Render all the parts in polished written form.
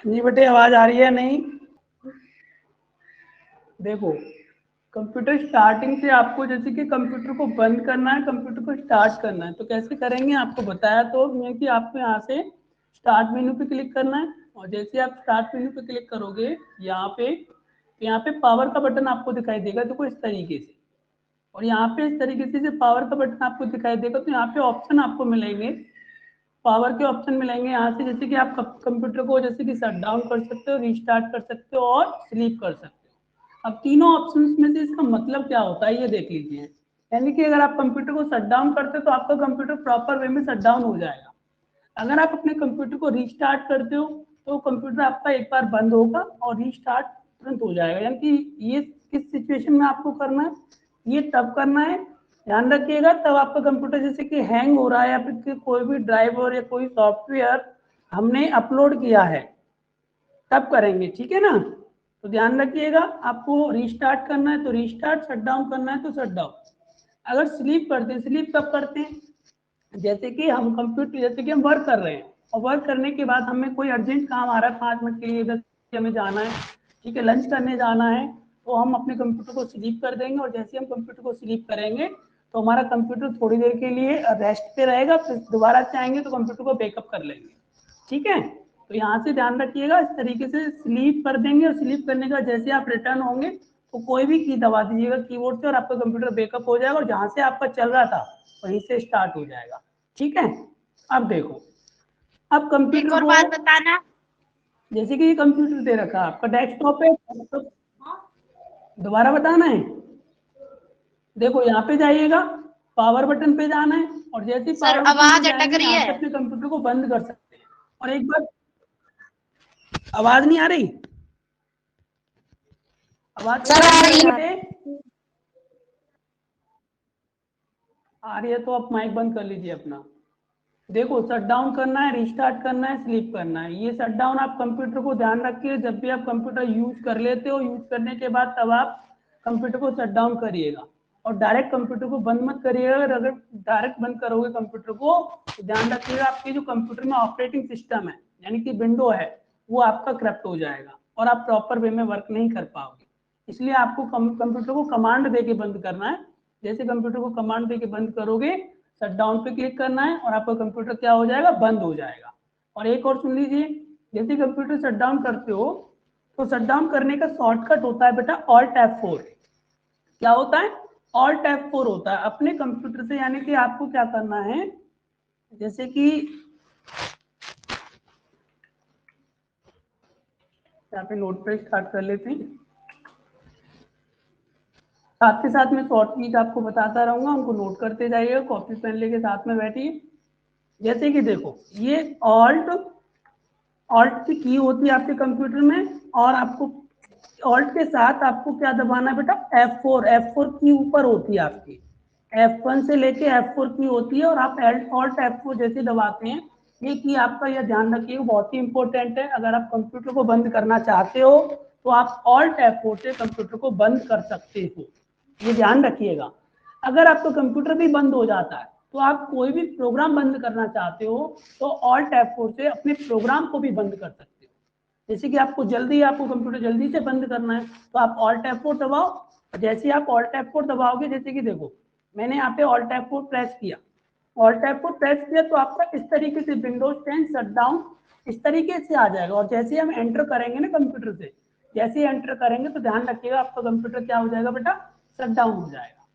जी बेटे, आवाज आ रही है नहीं? देखो, कंप्यूटर स्टार्टिंग से आपको जैसे कि कंप्यूटर को बंद करना है, कंप्यूटर को स्टार्ट करना है, तो कैसे करेंगे आपको बताया तो मैं कि आपको यहाँ से स्टार्ट मेन्यू पे क्लिक करना है, और जैसे आप स्टार्ट मेन्यू पे क्लिक करोगे यहाँ पे, तो यहाँ पे पावर का बटन आपको दिखाई देगा, देखो इस तरीके से। और यहाँ पे इस तरीके से पावर का बटन आपको दिखाई देगा, तो यहाँ पे ऑप्शन आपको मिलेंगे, पावर के ऑप्शन मिलेंगे यहाँ से, जैसे कि आप कंप्यूटर को जैसे कि शट डाउन कर सकते हो, रीस्टार्ट कर सकते हो और स्लीप कर सकते हो। अब तीनों ऑप्शंस में से इसका मतलब क्या होता है ये देख लीजिए। यानी कि अगर आप कंप्यूटर को शट डाउन करते हो तो आपका कंप्यूटर प्रॉपर वे में शट डाउन हो जाएगा। अगर आप अपने कंप्यूटर को रीस्टार्ट करते हो तो कंप्यूटर आपका एक बार बंद होगा और रीस्टार्ट तुरंत हो जाएगा। यानी कि ये किस सिचुएशन में आपको करना है, ये तब करना है, ध्यान रखिएगा, तब आपका कंप्यूटर जैसे कि हैंग हो रहा है या फिर कोई भी ड्राइवर या कोई सॉफ्टवेयर हमने अपलोड किया है तब करेंगे, ठीक है ना। तो ध्यान रखिएगा, आपको रीस्टार्ट करना है तो रीस्टार्ट, शट डाउन करना है तो शट डाउन। अगर स्लीप करते हैं, स्लीप कब करते हैं, जैसे कि हम कंप्यूटर, जैसे कि हम वर्क कर रहे हैं और वर्क करने के बाद हमें कोई अर्जेंट काम आ रहा है 5 मिनट के लिए, इधर हमें जाना है, ठीक है, लंच करने जाना है, तो हम अपने कंप्यूटर को स्लीप कर देंगे, और जैसे हम कंप्यूटर को स्लीप करेंगे तो हमारा कंप्यूटर थोड़ी देर के लिए रेस्ट पे रहेगा, फिर दोबारा चाहेंगे तो कंप्यूटर को बैकअप कर लेंगे, ठीक है। तो यहाँ से ध्यान रखिएगा, इस तरीके से स्लीप कर देंगे, और स्लीप करने का जैसे आप रिटर्न होंगे तो कोई भी की दबा दीजिएगा कीबोर्ड से, और आपका कंप्यूटर बैकअप हो जाएगा, और जहाँ से आपका चल रहा था वहीं से स्टार्ट हो जाएगा, ठीक है। अब देखो, अब एक कंप्यूटर और को, बात बताना। जैसे कि ये कंप्यूटर दे रखा है आपका डेस्कटॉप है, तो दोबारा बताना है। देखो यहाँ पे जाइएगा, पावर बटन पे जाना है, और जैसे ही सर पावर बटन पे आवाज अटक जाएंगे रही यहाँ है। से अपने कंप्यूटर को बंद कर सकते हैं। और एक बार, आवाज नहीं आ रही? आवाज सर आ रही है। बेटे आ रही है तो आप माइक बंद कर लीजिए अपना। देखो, शट डाउन करना है, रिस्टार्ट करना है, स्लीप करना है। ये शट डाउन आप कंप्यूटर को ध्यान रखिए, जब भी आप कंप्यूटर यूज कर लेते हो, यूज करने के बाद तब आप कंप्यूटर को शट डाउन करिएगा, और डायरेक्ट कंप्यूटर को बंद मत करिएगा। अगर डायरेक्ट बंद करोगे कंप्यूटर को तो ध्यान रखिएगा आपके जो कंप्यूटर में ऑपरेटिंग सिस्टम है यानी कि विंडो है वो आपका करप्ट हो जाएगा, और आप प्रॉपर वे में वर्क नहीं कर पाओगे। इसलिए आपको कंप्यूटर को कमांड दे के बंद करना है। जैसे कंप्यूटर को कमांड दे के बंद करोगे, शट डाउन पे क्लिक करना है और आपका कंप्यूटर क्या हो जाएगा, बंद हो जाएगा। और एक और सुन लीजिए, जैसे कंप्यूटर शट डाउन करते हो तो शट डाउन करने का शॉर्टकट होता है बेटा ऑल्ट F4। क्या होता है? ऑल्ट F4 होता है अपने कंप्यूटर से। यानी कि आपको क्या करना है, जैसे कि यहाँ पे नोट पे स्टार्ट कर लेते हैं, साथ के साथ में शॉर्ट कीज आपको बताता रहूंगा, उनको नोट करते जाइएगा, कॉपी पेन लेके साथ में बैठिए। जैसे कि देखो, ये ऑल्ट ऑल्ट की होती है आपके कंप्यूटर में, और आपको ऑल्ट के साथ आपको क्या दबाना है बेटा, F4 की ऊपर होती है आपकी, F1 से लेके F4 की होती है, और आप ऑल्ट F4 जैसे दबाते हैं, ये की आपका, यह ध्यान रखिएगा, बहुत ही इंपॉर्टेंट है। अगर आप कंप्यूटर को बंद करना चाहते हो तो आप ऑल्ट F4 से कंप्यूटर को बंद कर सकते हो, ये ध्यान रखिएगा। अगर आपका कंप्यूटर भी बंद हो जाता है तो आप कोई भी प्रोग्राम बंद करना चाहते हो तो ऑल्ट F4 से अपने प्रोग्राम को भी बंद कर सकते हो। जैसे कि आपको कंप्यूटर जल्दी से बंद करना है तो आप ऑल्ट F4 दबाओ, जैसे ही आप ऑल्ट F4 दबाओगे, जैसे कि देखो मैंने यहाँ पे ऑल्ट F4 प्रेस किया, ऑल्ट F4 प्रेस किया तो आपका इस तरीके से विंडोज 10 शट डाउन इस तरीके से आ जाएगा। और जैसे ही हम एंटर करेंगे ना कंप्यूटर से, जैसे ही एंटर करेंगे तो ध्यान रखिएगा आपका कंप्यूटर क्या हो जाएगा बेटा, शट डाउन हो जाएगा,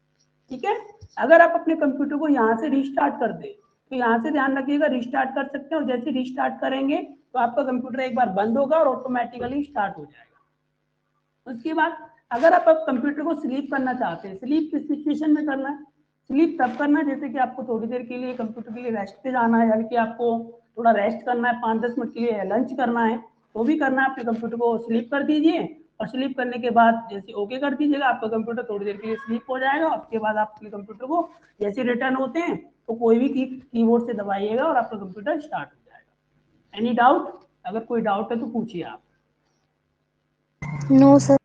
ठीक है। अगर आप अपने कंप्यूटर को यहाँ से रिस्टार्ट कर दे तो यहाँ से ध्यान रखिएगा रिस्टार्ट कर सकते हैं, और जैसे रिस्टार्ट करेंगे तो आपका कंप्यूटर एक बार बंद होगा और ऑटोमेटिकली स्टार्ट हो जाएगा। उसके बाद अगर आप कंप्यूटर को स्लीप करना चाहते हैं, स्लीप किस सिचुएशन में करना है, स्लीप तब करना है जैसे कि आपको थोड़ी देर के लिए कंप्यूटर के लिए रेस्ट पे जाना है, यानी कि आपको थोड़ा रेस्ट करना है, 5-10 मिनट के लिए लंच करना है, तो भी करना है, अपने कंप्यूटर को स्लीप कर दीजिए, और स्लीप करने के बाद जैसे ओके कर दीजिएगा, आपका कंप्यूटर थोड़ी देर के लिए स्लीप हो जाएगा। उसके बाद आप अपने कंप्यूटर को जैसे रिटर्न होते हैं तो कोई भी कीबोर्ड से दबाइएगा और आपका कंप्यूटर स्टार्ट हो जाएगा। Any doubt? अगर कोई डाउट है तो पूछिए आप। No sir.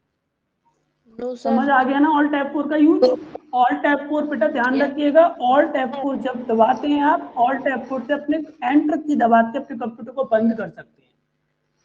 नो समझ सर। आ गया ना ऑल्ट F4 का यूज? ऑल्ट F4 बेटा ध्यान रखिएगा, ऑल्ट F4 जब दबाते हैं आप, ऑल्ट F4 से अपने एंटर की दबा के अपने कंप्यूटर को बंद कर सकते हैं।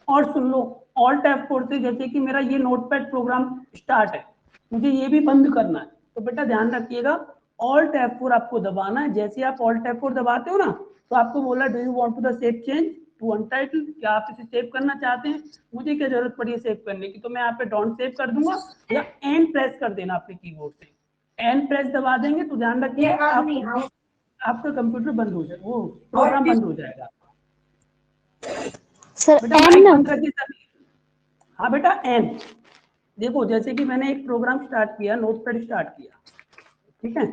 और सुन लो, ऑल्ट F4 से जैसे कि मेरा ये नोटपैड प्रोग्राम स्टार्ट है, मुझे ये भी बंद करना है, तो बेटा ध्यान रखिएगा ऑल्ट F4 आपको दबाना है। जैसे आप ऑल्ट F4 दबाते हो ना, तो आपको बोला do you want to the save change to untitled, क्या आप इसे सेव करना चाहते हैं? मुझे क्या जरूरत पड़ी है सेव करने की, तो मैं यहाँ पे डोंट सेव कर दूंगा, या एन प्रेस कर देना अपने कीबोर्ड से। एन प्रेस दबा देंगे तो ध्यान रखिए आपका कंप्यूटर बंद हो जाएगा, वो प्रोग्राम बंद हो जाएगा। सर बेटा एन माइक ना? बंद करके सभी, हाँ बेटा एन। देखो जैसे कि मैंने एक प्रोग्राम स्टार्ट किया, नोटपैड स्टार्ट किया, ठीक है,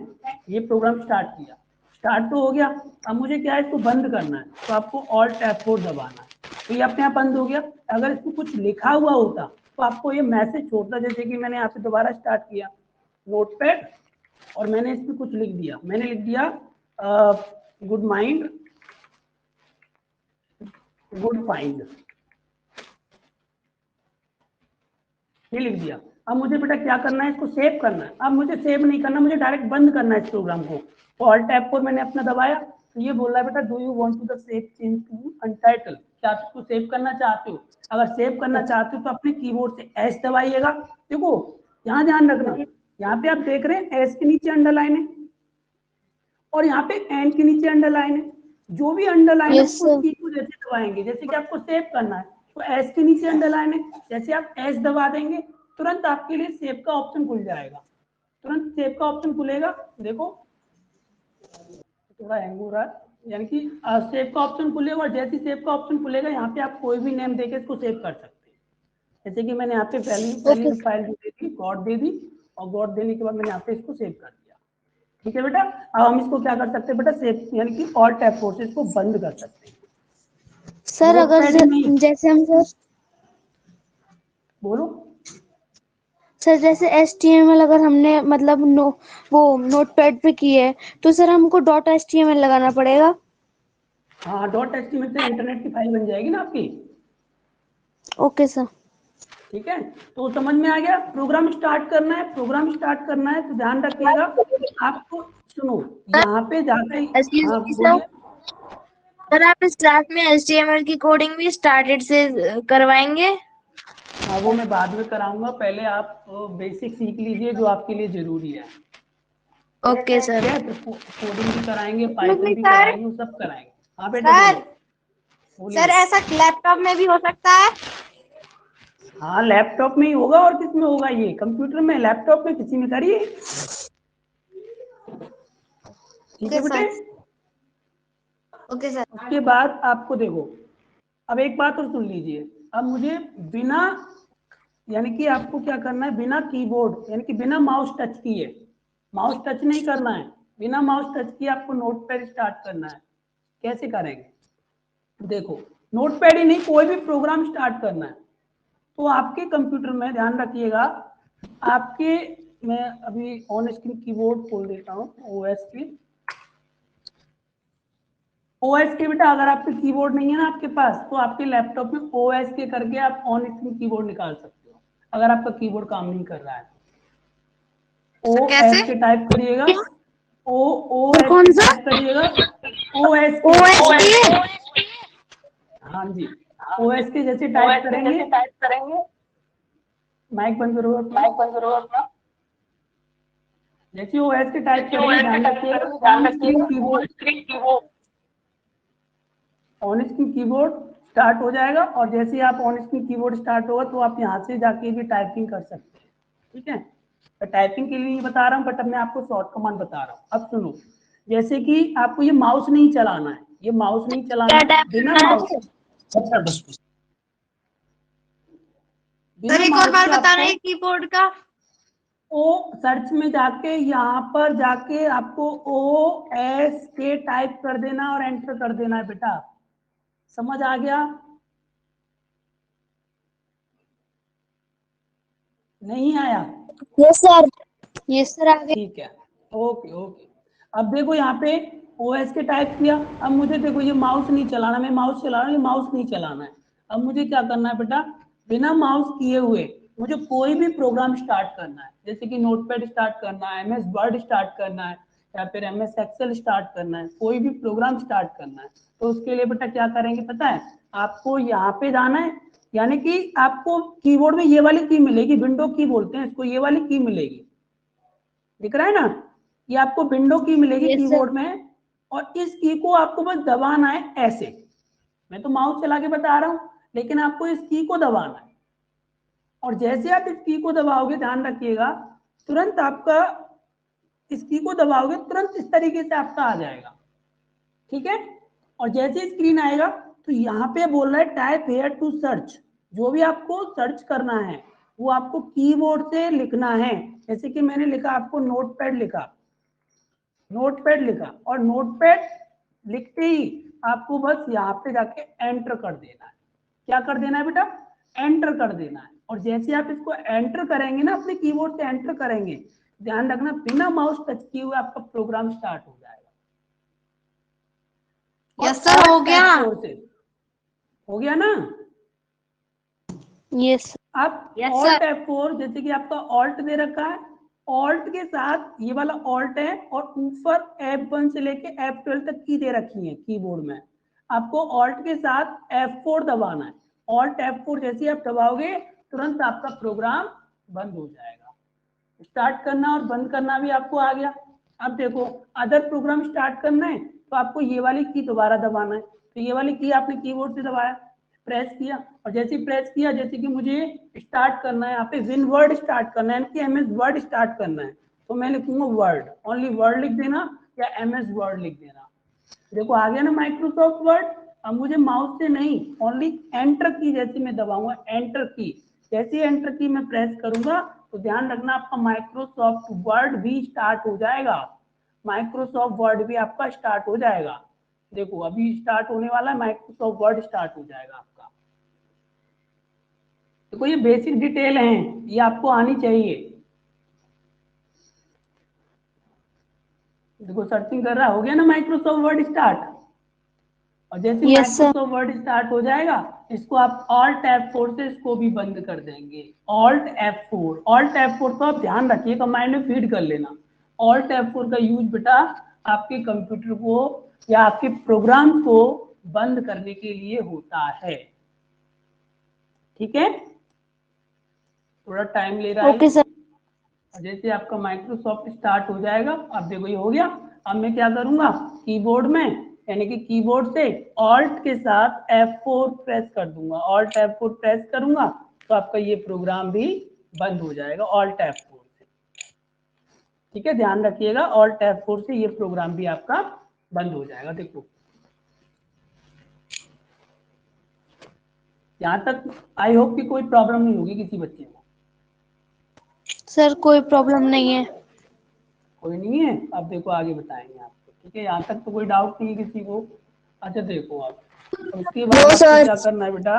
ये प्रोग्राम स्टार्ट किया, स्टार्ट तो हो गया, अब मुझे क्या है इसको बंद करना है, तो आपको ऑल्ट F4 दबाना है, तो ये अपने आप बंद हो गया। अगर इसको कुछ लिखा हुआ होता तो आपको ये मैसेज छोड़ता, जैसे कि मैंने यहाँ पे दोबारा स्टार्ट किया नोटपैड और मैंने इस पे कुछ लिख दिया, मैंने लिख दिया गुड माइंड गुड फाइंड, ये लिख दिया। अब मुझे बेटा क्या करना है, इसको सेव करना है। अब मुझे सेव नहीं करना, मुझे डायरेक्ट बंद करना है इस प्रोग्राम को, तो ऑल्ट F4 मैंने अपना दबाया, तो ये बोल रहा है बेटा do you want to the save change to untitled, क्या आप इसको सेव करना चाहते हो? अगर सेव करना चाहते हो तो अपने कीबोर्ड से एस दबाइएगा। देखो यहाँ ध्यान रखना, यहाँ पे आप देख रहे हैं एस के नीचे अंडरलाइन है और यहाँ पे एन के नीचे अंडरलाइन है, जो भी अंडरलाइन है यस उसको सर। की को जैसे दबाएंगे, जैसे कि आपको सेव करना है तो एस के नीचे अंडरलाइन है, जैसे आप एस दबा देंगे तुरंत आपके लिए सेव का ऑप्शन खुल जाएगा, तुरंत सेव का ऑप्शन खुलेगा। देखो थोड़ा हैंग हो रहा है, यानी कि सेव का ऑप्शन खुलेगा, और जैसे सेव का ऑप्शन खुलेगा यहाँ पे आप कोई भी नेम देके इसको सेव कर सकते हैं। जैसे कि मैंने यहाँ पे पहली ओके फाइल दे दी गॉड दे दी, और गॉड देने के बाद मैंने यहाँ पे इसको सेव कर दिया। ठीक है बेटा, अब हम इसको क्या कर सकते हैं बेटा, सेव यानी कि ऑल्ट F4 से इसको बंद कर सकते हैं। सर। अगर नोटपैड में जैसे हम सर बोलो, सर जैसे HTML अगर हमने मतलब वो नोटपैड पे की है, तो सर हमको डॉट HTML लगाना पड़ेगा? हाँ डॉट एचटीएमएल से इंटरनेट की फाइल बन जाएगी ना आपकी। Okay sir. ठीक है, तो समझ में आ गया। प्रोग्राम स्टार्ट करना है, प्रोग्राम स्टार्ट करना है तो ध्यान रखिएगा आपको, सुनो यहाँ पे जाके, एक्सक्यूज हाँ मी सर। बोलिए। सर आप इस क्लास में HTML की कोडिंग भी स्टार्टेड से करवाएंगे? हाँ वो मैं बाद में कराऊंगा, पहले आप बेसिक सीख लीजिए जो आपके लिए जरूरी है। ओके ठीक सर। है, तो कोडिंग भी कराएंगे, एक्सक्यूज पाइथन मी भी सर। कराएंगे, वो सब कराएंगे। हाँ बेटा बोलो, सर सर बोलिए। ऐसा लैपटॉप में भी हो सकता है? हाँ लैपटॉप में ही होगा, और किस में होगा, ये कंप्यूटर में, लैपटॉप में किसी में करिए। ठीक है ओके बेटे, सर। Okay sir. उसके बाद आपको देखो, अब एक बात और सुन लीजिए, अब मुझे बिना, यानी कि आपको क्या करना है, बिना कीबोर्ड यानी कि बिना माउस टच किए, माउस टच नहीं करना है, बिना माउस टच किए आपको नोटपैड स्टार्ट करना है। कैसे करेंगे, देखो नोटपैड ही नहीं, कोई भी प्रोग्राम स्टार्ट करना है तो आपके कंप्यूटर में ध्यान रखिएगा, आपके, मैं अभी ऑन स्क्रीन कीबोर्ड खोल देता हूँ, ओएस की, ओएस के बेटा अगर आपके कीबोर्ड नहीं है ना आपके पास, तो आपके लैपटॉप में ओएस के करके आप ऑन स्क्रीन कीबोर्ड निकाल सकते हो, अगर आपका कीबोर्ड काम नहीं कर रहा है। ओ सर एस कैसे? के टाइप करिएगा, ओ ओ और एस कौन के सा? टाइप करिएगा, ओ एस के, ओ एस, OST? हाँ जी, ओ एस के जैसे टाइप करेंगे, माइक बंद करो अपना, जैसे ओ एस के टाइप करेंगे ध्यान रखिएगा on screen keyboard, on screen keyboard start हो जाएगा, और जैसे ही आप ऑन स्क्रीन कीबोर्ड स्टार्ट होगा तो आप यहाँ से जाके भी टाइपिंग कर सकते हैं। ठीक है, तो टाइपिंग के लिए नहीं बता रहा हूँ, बट अब मैं आपको शॉर्ट कमांड बता रहा हूँ। अब सुनो, जैसे कि आपको ये माउस नहीं चलाना है, ये माउस नहीं चलाना क्या है, टाइप बिना करना माउस, है? सर बिना एक और माउस बार के बताना आपको, है कीबोर्ड का। ओ सर्च में जाके यहाँ पर जाके आपको ओ एस के टाइप कर देना और एंटर कर देना है बेटा, समझ आ गया? नहीं आया? Yes sir. यस सर आगे। ठीक है, ओके ओके। अब देखो यहाँ पे ओएस के टाइप किया, अब मुझे देखो ये माउस नहीं चलाना, मैं माउस चला रहा हूँ, ये माउस नहीं चलाना है। अब मुझे क्या करना है बेटा, बिना माउस किए हुए मुझे कोई भी प्रोग्राम स्टार्ट करना है, जैसे कि नोटपैड स्टार्ट करना है, एमएस वर्ड स्टार्ट करना है, या फिर एमएस एक्सेल स्टार्ट करना है, कोई भी प्रोग्राम स्टार्ट करना है, तो उसके लिए बेटा क्या करेंगे पता है, आपको यहाँ पे जाना है यानी कि आपको कीबोर्ड में ये वाली की मिलेगी, विंडो की बोलते हैं इसको, ये वाली की मिलेगी, दिख रहा है ना, ये आपको विंडो की मिलेगी Yes, sir. कीबोर्ड में, और इस की को आपको बस दबाना है ऐसे। मैं तो माउस चला के बता रहा हूं, लेकिन आपको इस की को दबाना है, और जैसे आप इस की को दबाओगे, ध्यान रखिएगा, तुरंत आपका इस की को दबाओगे तुरंत इस तरीके से आपका आ जाएगा, ठीक है। और जैसे स्क्रीन आएगा तो यहाँ पे बोल रहा है टाइप हेयर टू सर्च, जो भी आपको सर्च करना है वो आपको कीबोर्ड से लिखना है। जैसे कि मैंने लिखा, आपको नोटपैड लिखा, नोटपैड लिखा, और नोटपैड लिखते ही आपको बस यहाँ पे जाके एंटर कर देना है। क्या कर देना है बेटा? एंटर कर देना है। और जैसे आप इसको एंटर करेंगे ना, अपने कीबोर्ड से एंटर करेंगे, ध्यान रखना बिना माउस टच किए हुए आपका प्रोग्राम स्टार्ट हो जाएगा। यस सर, हो गया। हो गया ना? Yes. आप Yes, Alt sir. F4, जैसे कि आपका Alt दे रखा है, Alt के साथ ये वाला Alt है, और ऊपर F1 से लेके F12 तक की दे रखी है कीबोर्ड में, आपको Alt के साथ F4 दबाना है। Alt F4 जैसे आप दबाओगे तुरंत आपका प्रोग्राम बंद हो जाएगा। स्टार्ट करना और बंद करना भी आपको आ गया। अब देखो, अदर प्रोग्राम स्टार्ट करना है तो आपको ये वाली की दोबारा दबाना है, तो ये वाली की आपने कीबोर्ड से दबाया, प्रेस किया, और जैसे प्रेस किया, जैसे कि मुझे स्टार्ट करना है, यहाँ पे विन वर्ड स्टार्ट करना है, यानी कि एमएस वर्ड स्टार्ट करना है, तो मैं लिखूंगा वर्ड, ओनली वर्ड लिख देना, या एमएस वर्ड लिख देना। देखो आ गया ना माइक्रोसॉफ्ट वर्ड। अब मुझे माउस से नहीं, ओनली एंटर की जैसे मैं दबाऊंगा, एंटर की, जैसे एंटर की मैं प्रेस करूंगा तो ध्यान रखना आपका माइक्रोसॉफ्ट वर्ड भी स्टार्ट हो जाएगा। माइक्रोसॉफ्ट वर्ड भी आपका स्टार्ट हो जाएगा। देखो अभी स्टार्ट होने वाला है, माइक्रोसॉफ्ट वर्ड स्टार्ट हो जाएगा आपका। देखो ये बेसिक डिटेल है, ये आपको आनी चाहिए। देखो सर्चिंग कर रहा, हो गया ना माइक्रोसॉफ्ट वर्ड स्टार्ट। और जैसे Yes, sir. Microsoft word start हो जाएगा, इसको आप Alt F4 से इसको भी बंद कर देंगे। Alt F4 तो आप ध्यान रखिए, कमांड में फीड कर लेना। Alt F4 का यूज बेटा आपके कंप्यूटर को या आपके प्रोग्राम को बंद करने के लिए होता है, ठीक है। थोड़ा टाइम ले रहा है Okay, ये। sir. और जैसे आपका माइक्रोसॉफ्ट स्टार्ट हो जाएगा, अब देखो ये हो गया। अब मैं क्या करूंगा, कीबोर्ड में, यानी कि कीबोर्ड से ऑल्ट के साथ F4 प्रेस कर दूंगा, ऑल्ट F4 प्रेस करूंगा तो आपका ये प्रोग्राम भी बंद हो जाएगा ऑल्ट F4 से, ठीक है। ध्यान रखिएगा, ऑल्ट F4 से ये प्रोग्राम भी आपका बंद हो जाएगा। देखो यहाँ तक आई होप कि कोई प्रॉब्लम नहीं होगी किसी बच्चे को। सर कोई प्रॉब्लम नहीं है। कोई नहीं है। अब देखो आगे बताएंगे आपको, ठीक है। यहाँ तक तो कोई डाउट नहीं है किसी को। अच्छा देखो आप, उसके बाद No, आपको sir. क्या करना है बेटा,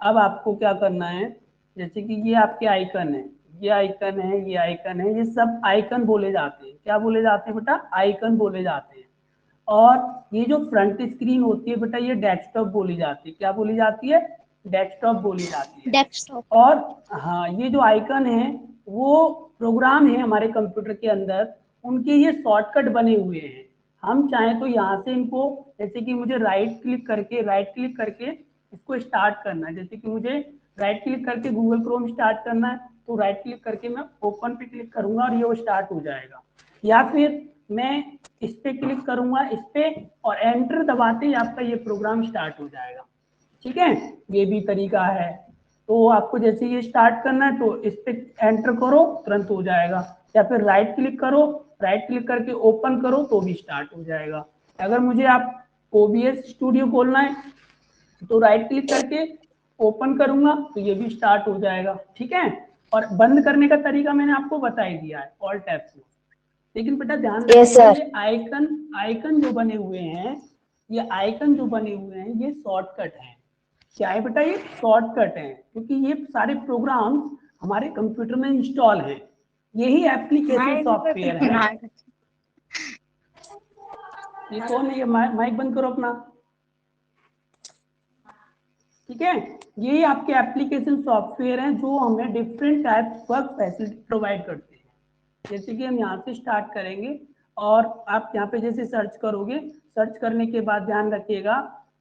अब आपको क्या करना है, जैसे कि ये आपके आइकन है, ये आइकन है, ये आइकन है, ये सब आइकन बोले जाते हैं। क्या बोले जाते हैं बेटा? आइकन बोले जाते हैं। और ये जो फ्रंट स्क्रीन होती है बेटा, ये डेस्कटॉप बोली जाती है। क्या बोली जाती है? डेस्कटॉप बोली जाती है। डेस्कटॉप। और हाँ, ये जो आइकन है वो प्रोग्राम है हमारे कंप्यूटर के अंदर, उनके ये शॉर्टकट बने हुए हैं। हम चाहें तो यहाँ से इनको, जैसे कि मुझे राइट क्लिक करके इसको स्टार्ट करना है, जैसे कि मुझे राइट क्लिक करके गूगल क्रोम स्टार्ट करना है, तो राइट क्लिक करके मैं ओपन पे क्लिक करूंगा और ये वो स्टार्ट हो जाएगा। या फिर मैं इस पे क्लिक करूंगा, इस पे, और एंटर दबाते ही आपका ये प्रोग्राम स्टार्ट हो जाएगा, ठीक है। ये भी तरीका है। तो आपको जैसे ये स्टार्ट करना है तो इस पे एंटर करो, तुरंत हो जाएगा। या फिर राइट क्लिक करो, राइट क्लिक करके ओपन करो तो भी स्टार्ट हो जाएगा। अगर मुझे आप OBS स्टूडियो खोलना है तो राइट क्लिक करके ओपन करूंगा तो ये भी स्टार्ट हो जाएगा, ठीक है। और बंद करने का तरीका मैंने आपको बता ही दिया है, ऑल्ट F4। लेकिन बेटा ध्यान Yes, रखिएगा, sir. ये आइकन आइकन जो बने हुए हैं, ये आइकन जो बने हुए हैं ये शॉर्टकट हैं। क्या है बेटा? ये शॉर्टकट है, क्योंकि ये सारे प्रोग्राम हमारे कंप्यूटर में इंस्टॉल हैं। यही एप्लीकेशन सॉफ्टवेयर है। ये कौन है? ये माइक बंद करो अपना, ठीक है। ये आपके एप्लीकेशन सॉफ्टवेयर हैं जो हमें different type work facility provide करते हैं। जैसे कि हम यहाँ से स्टार्ट करेंगे और आप यहाँ पे जैसे सर्च करोगे, सर्च करने के बाद ध्यान रखिएगा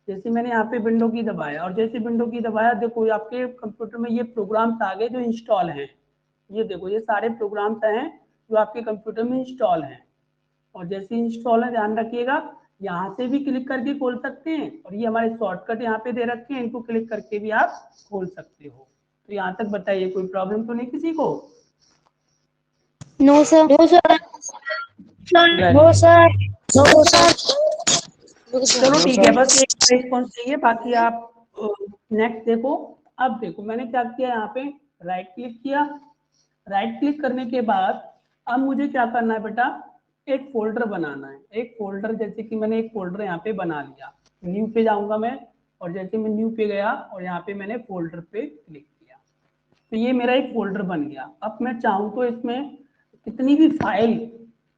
जैसे मैंने यहाँ पे विंडो की दबाया और जैसे विंडो की दबाया, देखो आपके कंप्यूटर में ये प्रोग्राम्स आ गए जो इंस्टॉल हैं। ये देखो ये सारे प्रोग्राम्स हैं जो आपके कंप्यूटर में इंस्टॉल हैं। और जैसे इंस्टॉल है ध्यान रखिएगा, यहाँ से भी क्लिक करके खोल सकते हैं और ये हमारे शॉर्टकट यहाँ पे दे रखे हैं, इनको क्लिक करके भी आप खोल सकते हो। तो यहाँ तक बताइए कोई प्रॉब्लम तो नहीं किसी को? No sir. No sir. No sir. No sir. चलो ठीक है, बस एक रिस्पॉन्स चाहिए, बाकी आप नेक्स्ट देखो। अब देखो मैंने क्या किया, यहाँ पे राइट क्लिक किया। राइट क्लिक करने के बाद अब मुझे क्या करना है बेटा, एक फोल्डर बनाना है। एक फोल्डर, जैसे कि मैंने एक फोल्डर यहाँ पे बना लिया। न्यू पे जाऊंगा मैं, और जैसे मैं न्यू पे गया और यहाँ पे मैंने फोल्डर पे क्लिक किया, तो ये मेरा एक फोल्डर बन गया। अब मैं चाहूँ तो इसमें कितनी भी फाइल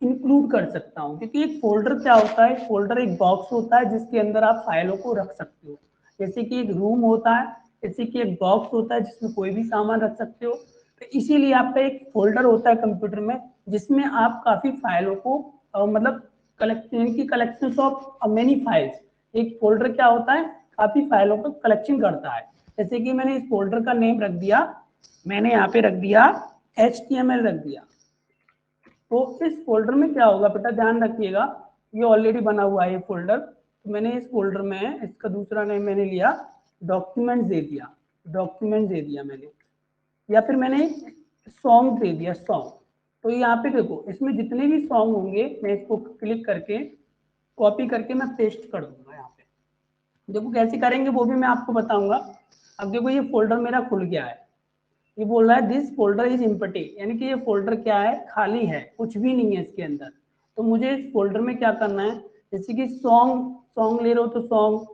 इंक्लूड कर सकता हूँ, क्योंकि एक फोल्डर क्या होता है, फोल्डर एक बॉक्स होता है जिसके अंदर आप फाइलों को रख सकते हो। जैसे कि एक रूम होता है, जैसे कि एक बॉक्स होता है जिसमें कोई भी सामान रख सकते हो, तो इसीलिए आपका एक फोल्डर होता है कंप्यूटर में जिसमें आप काफी फाइलों को मतलब कलेक्शन ऑफ मेनी फाइल्स। एक फोल्डर क्या होता है, काफी फाइलों को कलेक्शन करता है। जैसे कि मैंने इस फोल्डर का नेम रख दिया, मैंने यहाँ पे रख दिया HTML रख दिया। तो इस फोल्डर में क्या होगा बेटा, ध्यान रखिएगा, ये ऑलरेडी बना हुआ है ये फोल्डर। तो मैंने इस फोल्डर में इसका दूसरा नेम मैंने लिया डॉक्यूमेंट दे दिया, डॉक्यूमेंट दे दिया मैंने, या फिर मैंने सॉन्ग दे दिया, सॉन्ग। तो यहाँ पे देखो इसमें जितने भी सॉन्ग होंगे मैं इसको क्लिक करके कॉपी करके मैं पेस्ट कर दूंगा यहाँ पे। देखो कैसे करेंगे वो भी मैं आपको बताऊंगा। अब देखो ये फोल्डर मेरा खुल गया है, ये बोल रहा है दिस फोल्डर इज एम्प्टी, यानी कि ये फोल्डर क्या है, खाली है, कुछ भी नहीं है इसके अंदर। तो मुझे इस फोल्डर में क्या करना है, जैसे कि सॉन्ग, सॉन्ग ले रहे हो तो सॉन्ग,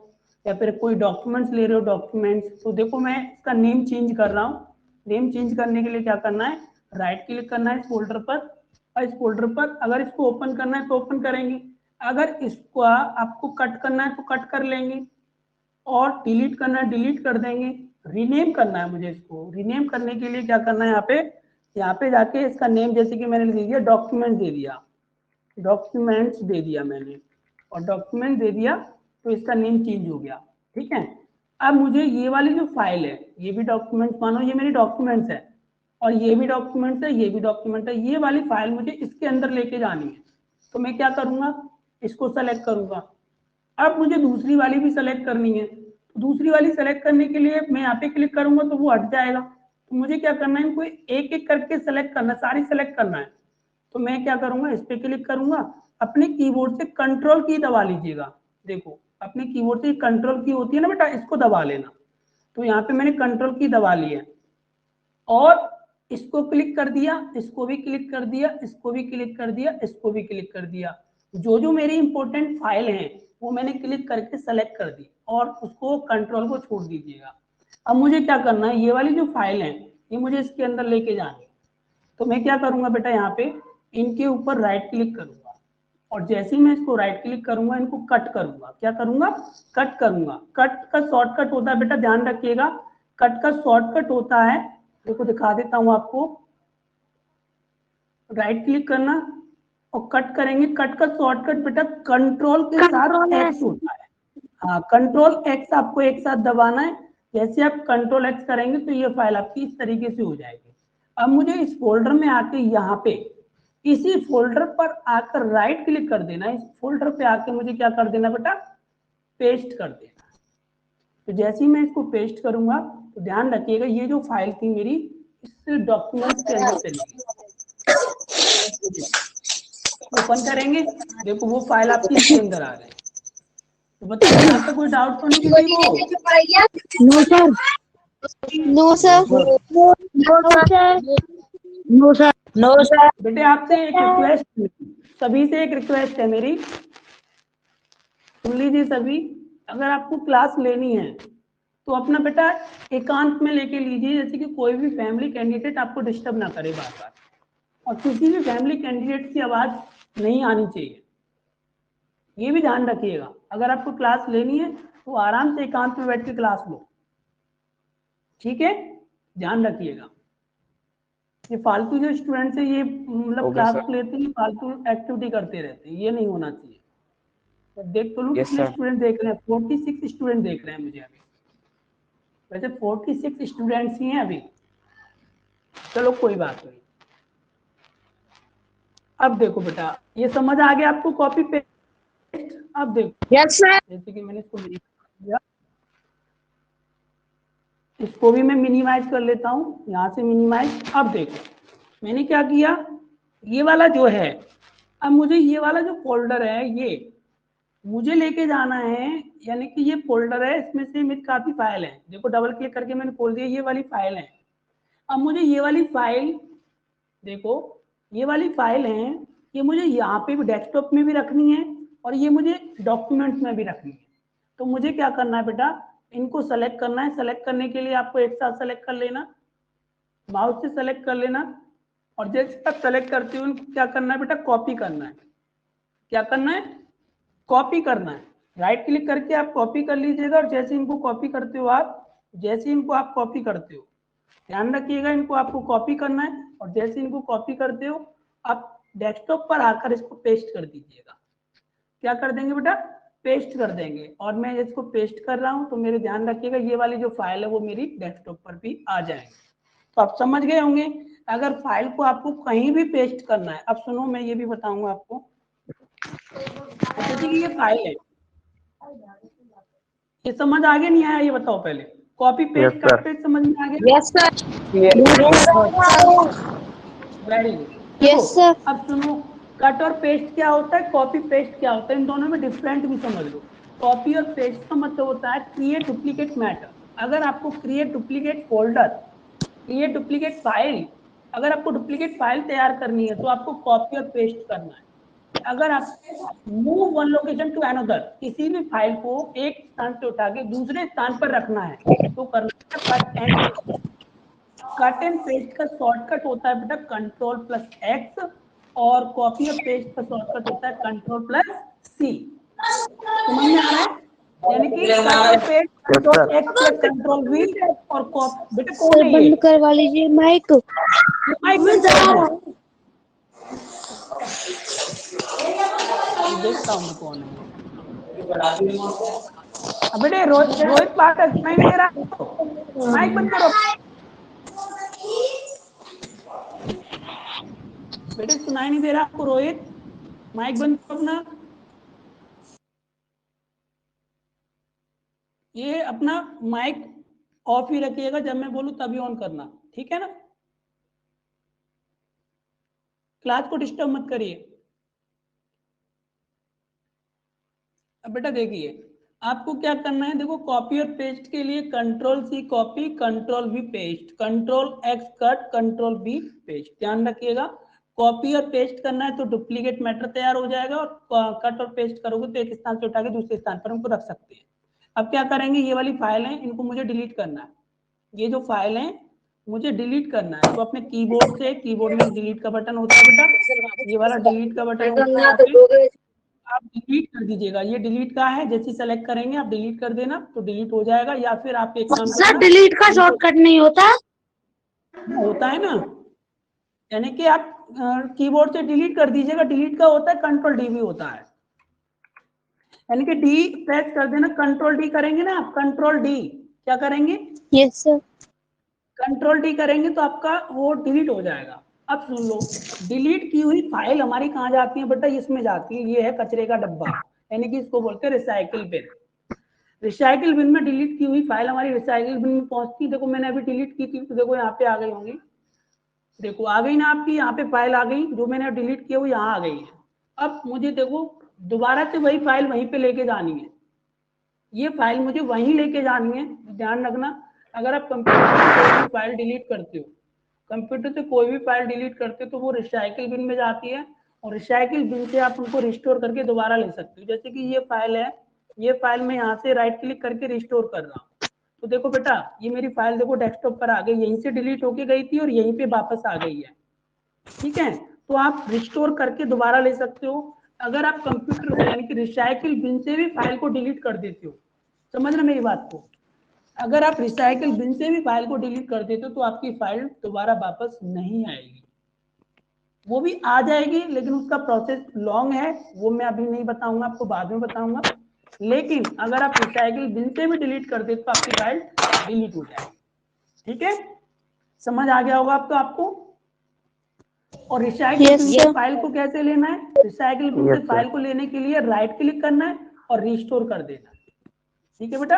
या फिर कोई डॉक्यूमेंट्स ले रहे हो डॉक्यूमेंट्स। तो देखो मैं इसका नेम चेंज कर रहा हूँ। नेम चेंज करने के लिए क्या करना है, राइट क्लिक करना है इस फोल्डर पर, और इस फोल्डर पर अगर इसको ओपन करना है तो ओपन करेंगे, अगर इसको आपको कट करना है तो कट कर लेंगे, और डिलीट करना है डिलीट कर देंगे। रीनेम करना है मुझे, इसको रीनेम करने के लिए क्या करना है, यहाँ पे जाके इसका नेम जैसे कि मैंने दे दिया डॉक्यूमेंट दे दिया, डॉक्यूमेंट्स दे दिया मैंने, और डॉक्यूमेंट दे दिया तो इसका नेम चेंज हो गया। ठीक है, अब मुझे ये वाली जो फाइल है, ये भी डॉक्यूमेंट्स, मानो ये मेरी डॉक्यूमेंट्स है, और ये भी डॉक्यूमेंट्स है, ये भी डॉक्यूमेंट है, ये वाली फाइल मुझे इसके अंदर लेके जानी है। तो मैं क्या करूंगा, इसको सेलेक्ट करूंगा। अब मुझे दूसरी वाली भी सेलेक्ट करनी है, तो दूसरी वाली सेलेक्ट करने के लिए मैं यहाँ पे क्लिक करूंगा तो वो हट जाएगा। तो मुझे क्या करना है, इनको एक एक करके सेलेक्ट करना, सारी सेलेक्ट करना है। तो मैं क्या करूंगा, इस पे क्लिक करूंगा, अपने कीबोर्ड से कंट्रोल की दबा लीजिएगा। देखो अपने कीबोर्ड से कंट्रोल की होती है ना बेटा, इसको दबा लेना। तो यहाँ पे मैंने कंट्रोल की दबा ली है, और इसको क्लिक कर दिया, इसको भी क्लिक कर दिया, इसको भी क्लिक कर दिया, इसको भी क्लिक कर दिया। जो जो मेरी इंपॉर्टेंट फाइल हैं वो मैंने क्लिक करके सेलेक्ट कर दी, और उसको कंट्रोल को छोड़ दीजिएगा। अब मुझे क्या करना है, ये वाली जो फाइल है ये मुझे इसके अंदर लेके जानी है। तो मैं क्या करूंगा बेटा, यहाँ पे इनके ऊपर राइट क्लिक करूंगा, और जैसे ही मैं इसको राइट क्लिक करूंगा इनको कट करूंगा। क्या करूंगा, कट करूंगा। कट का शॉर्टकट होता है बेटा, ध्यान रखिएगा, कट का शॉर्टकट होता है, देखो दिखा देता हूं आपको, राइट क्लिक करना और कट करेंगे। कट का शॉर्टकट बेटा कंट्रोल के साथ एक्स होता है। हाँ, कंट्रोल एक्स आपको एक साथ दबाना है। जैसे आप कंट्रोल एक्स करेंगे तो ये फाइल आपकी इस तरीके से हो जाएगी। अब मुझे इस फोल्डर में आके यहाँ पे इसी फोल्डर पर आकर राइट क्लिक कर देना, इस फोल्डर पे आके मुझे क्या कर देना बेटा, पेस्ट कर देना। तो जैसे ही मैं इसको पेस्ट करूंगा तो ध्यान रखिएगा ये जो फाइल थी मेरी इस डॉक्यूमेंट के अंदर चली गई। ओपन करेंगे, देखो वो फाइल आपकी इसके अंदर आ गई। तो बताइए यहाँ पे कोई डाउट तो नहीं किसी को? No sir. No sir. No sir. No sir. No sir. बेटे आपसे एक रिक्वेस्ट, सभी से एक रिक्वेस्ट है मेरी, सुन लीजिए सभी। अगर आपको क्लास लेनी है तो अपना बेटा एकांत में लेके लीजिए, जैसे कि कोई भी फैमिली कैंडिडेट आपको डिस्टर्ब ना करे बार बार, और किसी भी फैमिली कैंडिडेट की आवाज नहीं आनी चाहिए, ये भी ध्यान रखिएगा। अगर आपको क्लास लेनी है तो आराम से एकांत में बैठ के क्लास लो, ठीक है, ध्यान रखिएगा। ये फालतू जो स्टूडेंट्स है ये मतलब क्लास लेते हैं फालतू एक्टिविटी करते रहते हैं, ये नहीं होना चाहिए। तो देख तो लूं Yes, कितने sir. स्टूडेंट देख रहे हैं। 46 स्टूडेंट देख रहे हैं मुझे अभी, वैसे 46 स्टूडेंट्स ही हैं अभी। चलो कोई बात नहीं। अब देखो बेटा, ये समझ आ गया आपको कॉपी पेस्ट। अब देखो यस सर। जैसे कि मैंने इसको मिनिमाइज किया, इसको भी मैं मिनिमाइज कर लेता हूँ, यहाँ से मिनिमाइज। अब देखो मैंने क्या किया, ये वाला जो है, अब मुझे ये वाला जो फोल्डर है ये मुझे लेके जाना है, यानी कि ये फोल्डर है, इसमें से मेरी काफी फाइल है। देखो डबल क्लिक करके मैंने खोल दिया, ये वाली फाइल है। अब मुझे ये वाली फाइल, देखो ये वाली फाइल है, ये मुझे यहाँ पे भी डेस्कटॉप में भी रखनी है और ये मुझे डॉक्यूमेंट्स में भी रखनी है। तो मुझे क्या करना है बेटा, इनको सेलेक्ट करना है। सेलेक्ट करने के लिए आपको एक साथ सेलेक्ट कर लेना, माउस से सेलेक्ट कर लेना, और जैसे आप सेलेक्ट करते हो इनको क्या करना है बेटा, कॉपी करना है। क्या करना है, कॉपी करना है। राइट क्लिक करके आप कॉपी कर लीजिएगा, और जैसे इनको कॉपी करते हो आप, जैसे इनको आप कॉपी करते हो, ध्यान रखिएगा इनको आपको कॉपी करना है, और जैसे इनको कॉपी करते हो आप डेस्कटॉप पर आकर इसको पेस्ट कर दीजिएगा। क्या कर देंगे बेटा, पेस्ट कर देंगे। और मैं इसको पेस्ट कर रहा हूं तो मेरे ध्यान रखिएगा ये वाली जो फाइल है वो मेरी डेस्कटॉप पर भी आ जाएगी। तो आप समझ गए होंगे। अगर फाइल को आपको कहीं भी पेस्ट करना है, अब सुनो मैं ये भी बताऊंगा आपको। जैसे कि ये फाइल है, ये समझ आ गया नहीं आया ये बताओ पहले। Copy paste Yes, cut sir. Paste समझ में आ गया। Yes sir. Very good. देखो यस सर। अब सुनो, कट और पेस्ट क्या होता है, कॉपी पेस्ट क्या होता है, इन दोनों में डिफरेंट भी समझ लो। कॉपी और पेस्ट का मतलब होता है क्रिएट डुप्लीकेट मैटर। अगर आपको create duplicate folder, create duplicate file, अगर आपको डुप्लीकेट फाइल तैयार करनी है तो आपको कॉपी और पेस्ट करना है। अगर आप move one location to another, किसी भी फाइल को एक स्थान से उठा के दूसरे स्थान पर रखना है तो करना है cut and paste. Cut and paste का शॉर्टकट होता है बेटा कंट्रोल प्लस एक्स, और कॉपी और पेस्ट का शॉर्टकट होता है कंट्रोल प्लस सी। समझ में आ रहा है, यानी कि कट और paste Yes, sir. Control x plus control we, और कॉपी। बेटा कौन सर है ये, बंद करवा लीजिए माइक। माइक बंद कर दो। ये देखता हूँ मैं कौन है। अब बेटे रोहित पाठक सुनाई नहीं दे रहा आपको? माइक बंद करो बेटे, सुनाई नहीं दे रहा आपको रोहित? माइक बंद करो अपना। ये अपना माइक ऑफ ही रखिएगा, जब मैं बोलूं तभी ऑन करना, ठीक है ना? क्लास को डिस्टर्ब मत करिए। अब बेटा देखिए आपको क्या करना है, देखो कॉपी और पेस्ट के लिए control C copy, control V paste, control X cut, control V paste. ध्यान रखिएगा कॉपी और पेस्ट करना है तो डुप्लीकेट मैटर तैयार हो जाएगा, और कट और पेस्ट करोगे तो एक स्थान से उठा के दूसरे स्थान पर हमको रख सकते हैं। अब क्या करेंगे, ये वाली फाइल है इनको मुझे डिलीट करना है। ये जो फाइल है मुझे डिलीट करना है, तो अपने कीबोर्ड से, कीबोर्ड में डिलीट का बटन होता है बेटा, ये वाला डिलीट का बटन होता है यहाँ पे, आप डिलीट कर दीजिएगा। ये डिलीट का है, जैसे सेलेक्ट करेंगे आप डिलीट कर देना तो डिलीट हो जाएगा, या फिर आप एक काम सर करना, डिलीट का शॉर्टकट नहीं होता? होता है ना, यानी कि आप कीबोर्ड से डिलीट कर दीजिएगा। डिलीट का होता है कंट्रोल डी भी होता है, यानी कि डी प्रेस कर देना, कंट्रोल डी करेंगे ना आप, कंट्रोल डी क्या करेंगे, यस सर। कंट्रोल डी करेंगे तो आपका वो डिलीट हो जाएगा। अब सुन लो, डिलीट की हुई फाइल हमारी कहाँ जाती है बेटा, इसमें जाती है, ये है कचरे का डब्बा, यानी कि इसको बोलते हैं रिसाइकिल बिन। रिसाइकिल बिन में डिलीट की हुई फाइल हमारी रिसाइकिल बिन में पहुंचती है। देखो मैंने अभी डिलीट की थी तो देखो यहाँ पे आ गई होंगी, देखो आ गई ना आपकी, यहाँ पे फाइल आ गई, जो मैंने डिलीट किया वो यहाँ आ गई है। अब मुझे देखो दोबारा से वही फाइल वहीं पे लेके जानी है, ये फाइल मुझे वहीं लेके जानी है। ध्यान रखना, अगर आप कंप्यूटर से कोई भी फाइल डिलीट करते हो, कंप्यूटर से कोई भी फाइल डिलीट करते हो तो वो रिसाइकिल बिन में जाती है, और रिसाइकिल बिन से आप उनको रिस्टोर करके दोबारा ले सकते हो। जैसे कि ये फाइल है, ये फाइल मैं यहाँ से राइट क्लिक करके रिस्टोर कर रहा हूँ, तो देखो बेटा ये मेरी फाइल देखो डेस्कटॉप पर आ गई, यहीं से डिलीट होके गई थी और यहीं पे वापस आ गई है, ठीक है? तो आप रिस्टोर करके दोबारा ले सकते हो। अगर आप कंप्यूटर यानी कि रिसाइकिल बिन से भी फाइल को डिलीट कर देते हो, समझ रहे मेरी बात को, अगर आप रिसाइकिल बिन से भी फाइल को डिलीट कर देते हो तो आपकी फाइल दोबारा वापस नहीं आएगी। वो भी आ जाएगी, लेकिन उसका प्रोसेस लॉन्ग है, वो मैं अभी नहीं बताऊंगा, आपको बाद में बताऊंगा। लेकिन अगर आप रिसाइकिल बिन से भी डिलीट कर दे तो आपकी फाइल डिलीट हो जाएगी। ठीक है, समझ आ गया होगा अब तो आपको। और रिसाइकिल बिन से फाइल को कैसे लेना है, रिसाइकिल बिन से फाइल को लेने के लिए राइट क्लिक करना है और रिस्टोर कर देना है। ठीक है बेटा,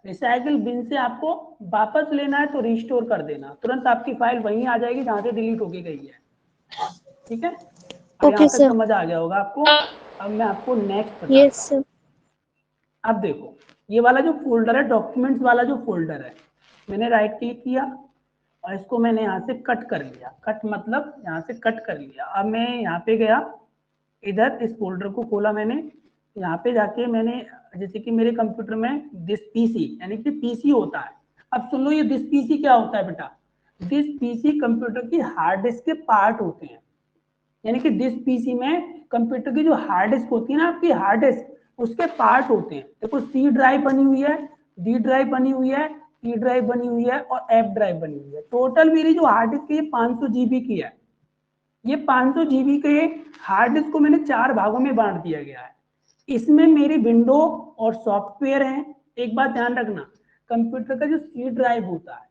रिसाइकिल बिन से आपको वापस लेना है तो रिस्टोर कर देना, तुरंत आपकी फाइल वहीं आ जाएगी जहां से डिलीट होके गई है। ठीक है, अब यहाँ तक समझ आ गया होगा आपको। अब मैं आपको नेक्स्ट बताता हूँ। अब देखो, ये वाला जो फोल्डर है, डॉक्यूमेंट्स वाला जो फोल्डर है, मैंने राइट क्लिक किया और इसको मैंने यहाँ से कट कर लिया। कट मतलब यहाँ से कट कर लिया। अब मैं यहाँ पे गया, इधर इस फोल्डर को खोला मैंने, यहाँ पे जाके मैंने, जैसे कि मेरे कंप्यूटर में दिस पीसी यानी कि पीसी होता है। अब सुन लो, ये दिस पीसी क्या होता है बेटा, दिस पीसी कंप्यूटर की हार्ड डिस्क के पार्ट होते हैं। यानी कि दिस पीसी में कंप्यूटर की जो हार्ड डिस्क होती है ना, आपकी हार्ड डिस्क, उसके पार्ट होते हैं। देखो, सी ड्राइव बनी हुई है, डी ड्राइव बनी हुई है, ई ड्राइव बनी हुई है और एफ ड्राइव बनी हुई है। टोटल मेरी जो हार्ड डिस्क है ये 500 जीबी की है। ये 500 जीबी के हार्ड डिस्क को मैंने 4 भागों में बांट दिया गया है। इसमें मेरी विंडो और सॉफ्टवेयर है। एक बात ध्यान रखना, कंप्यूटर का जो सी ड्राइव होता है,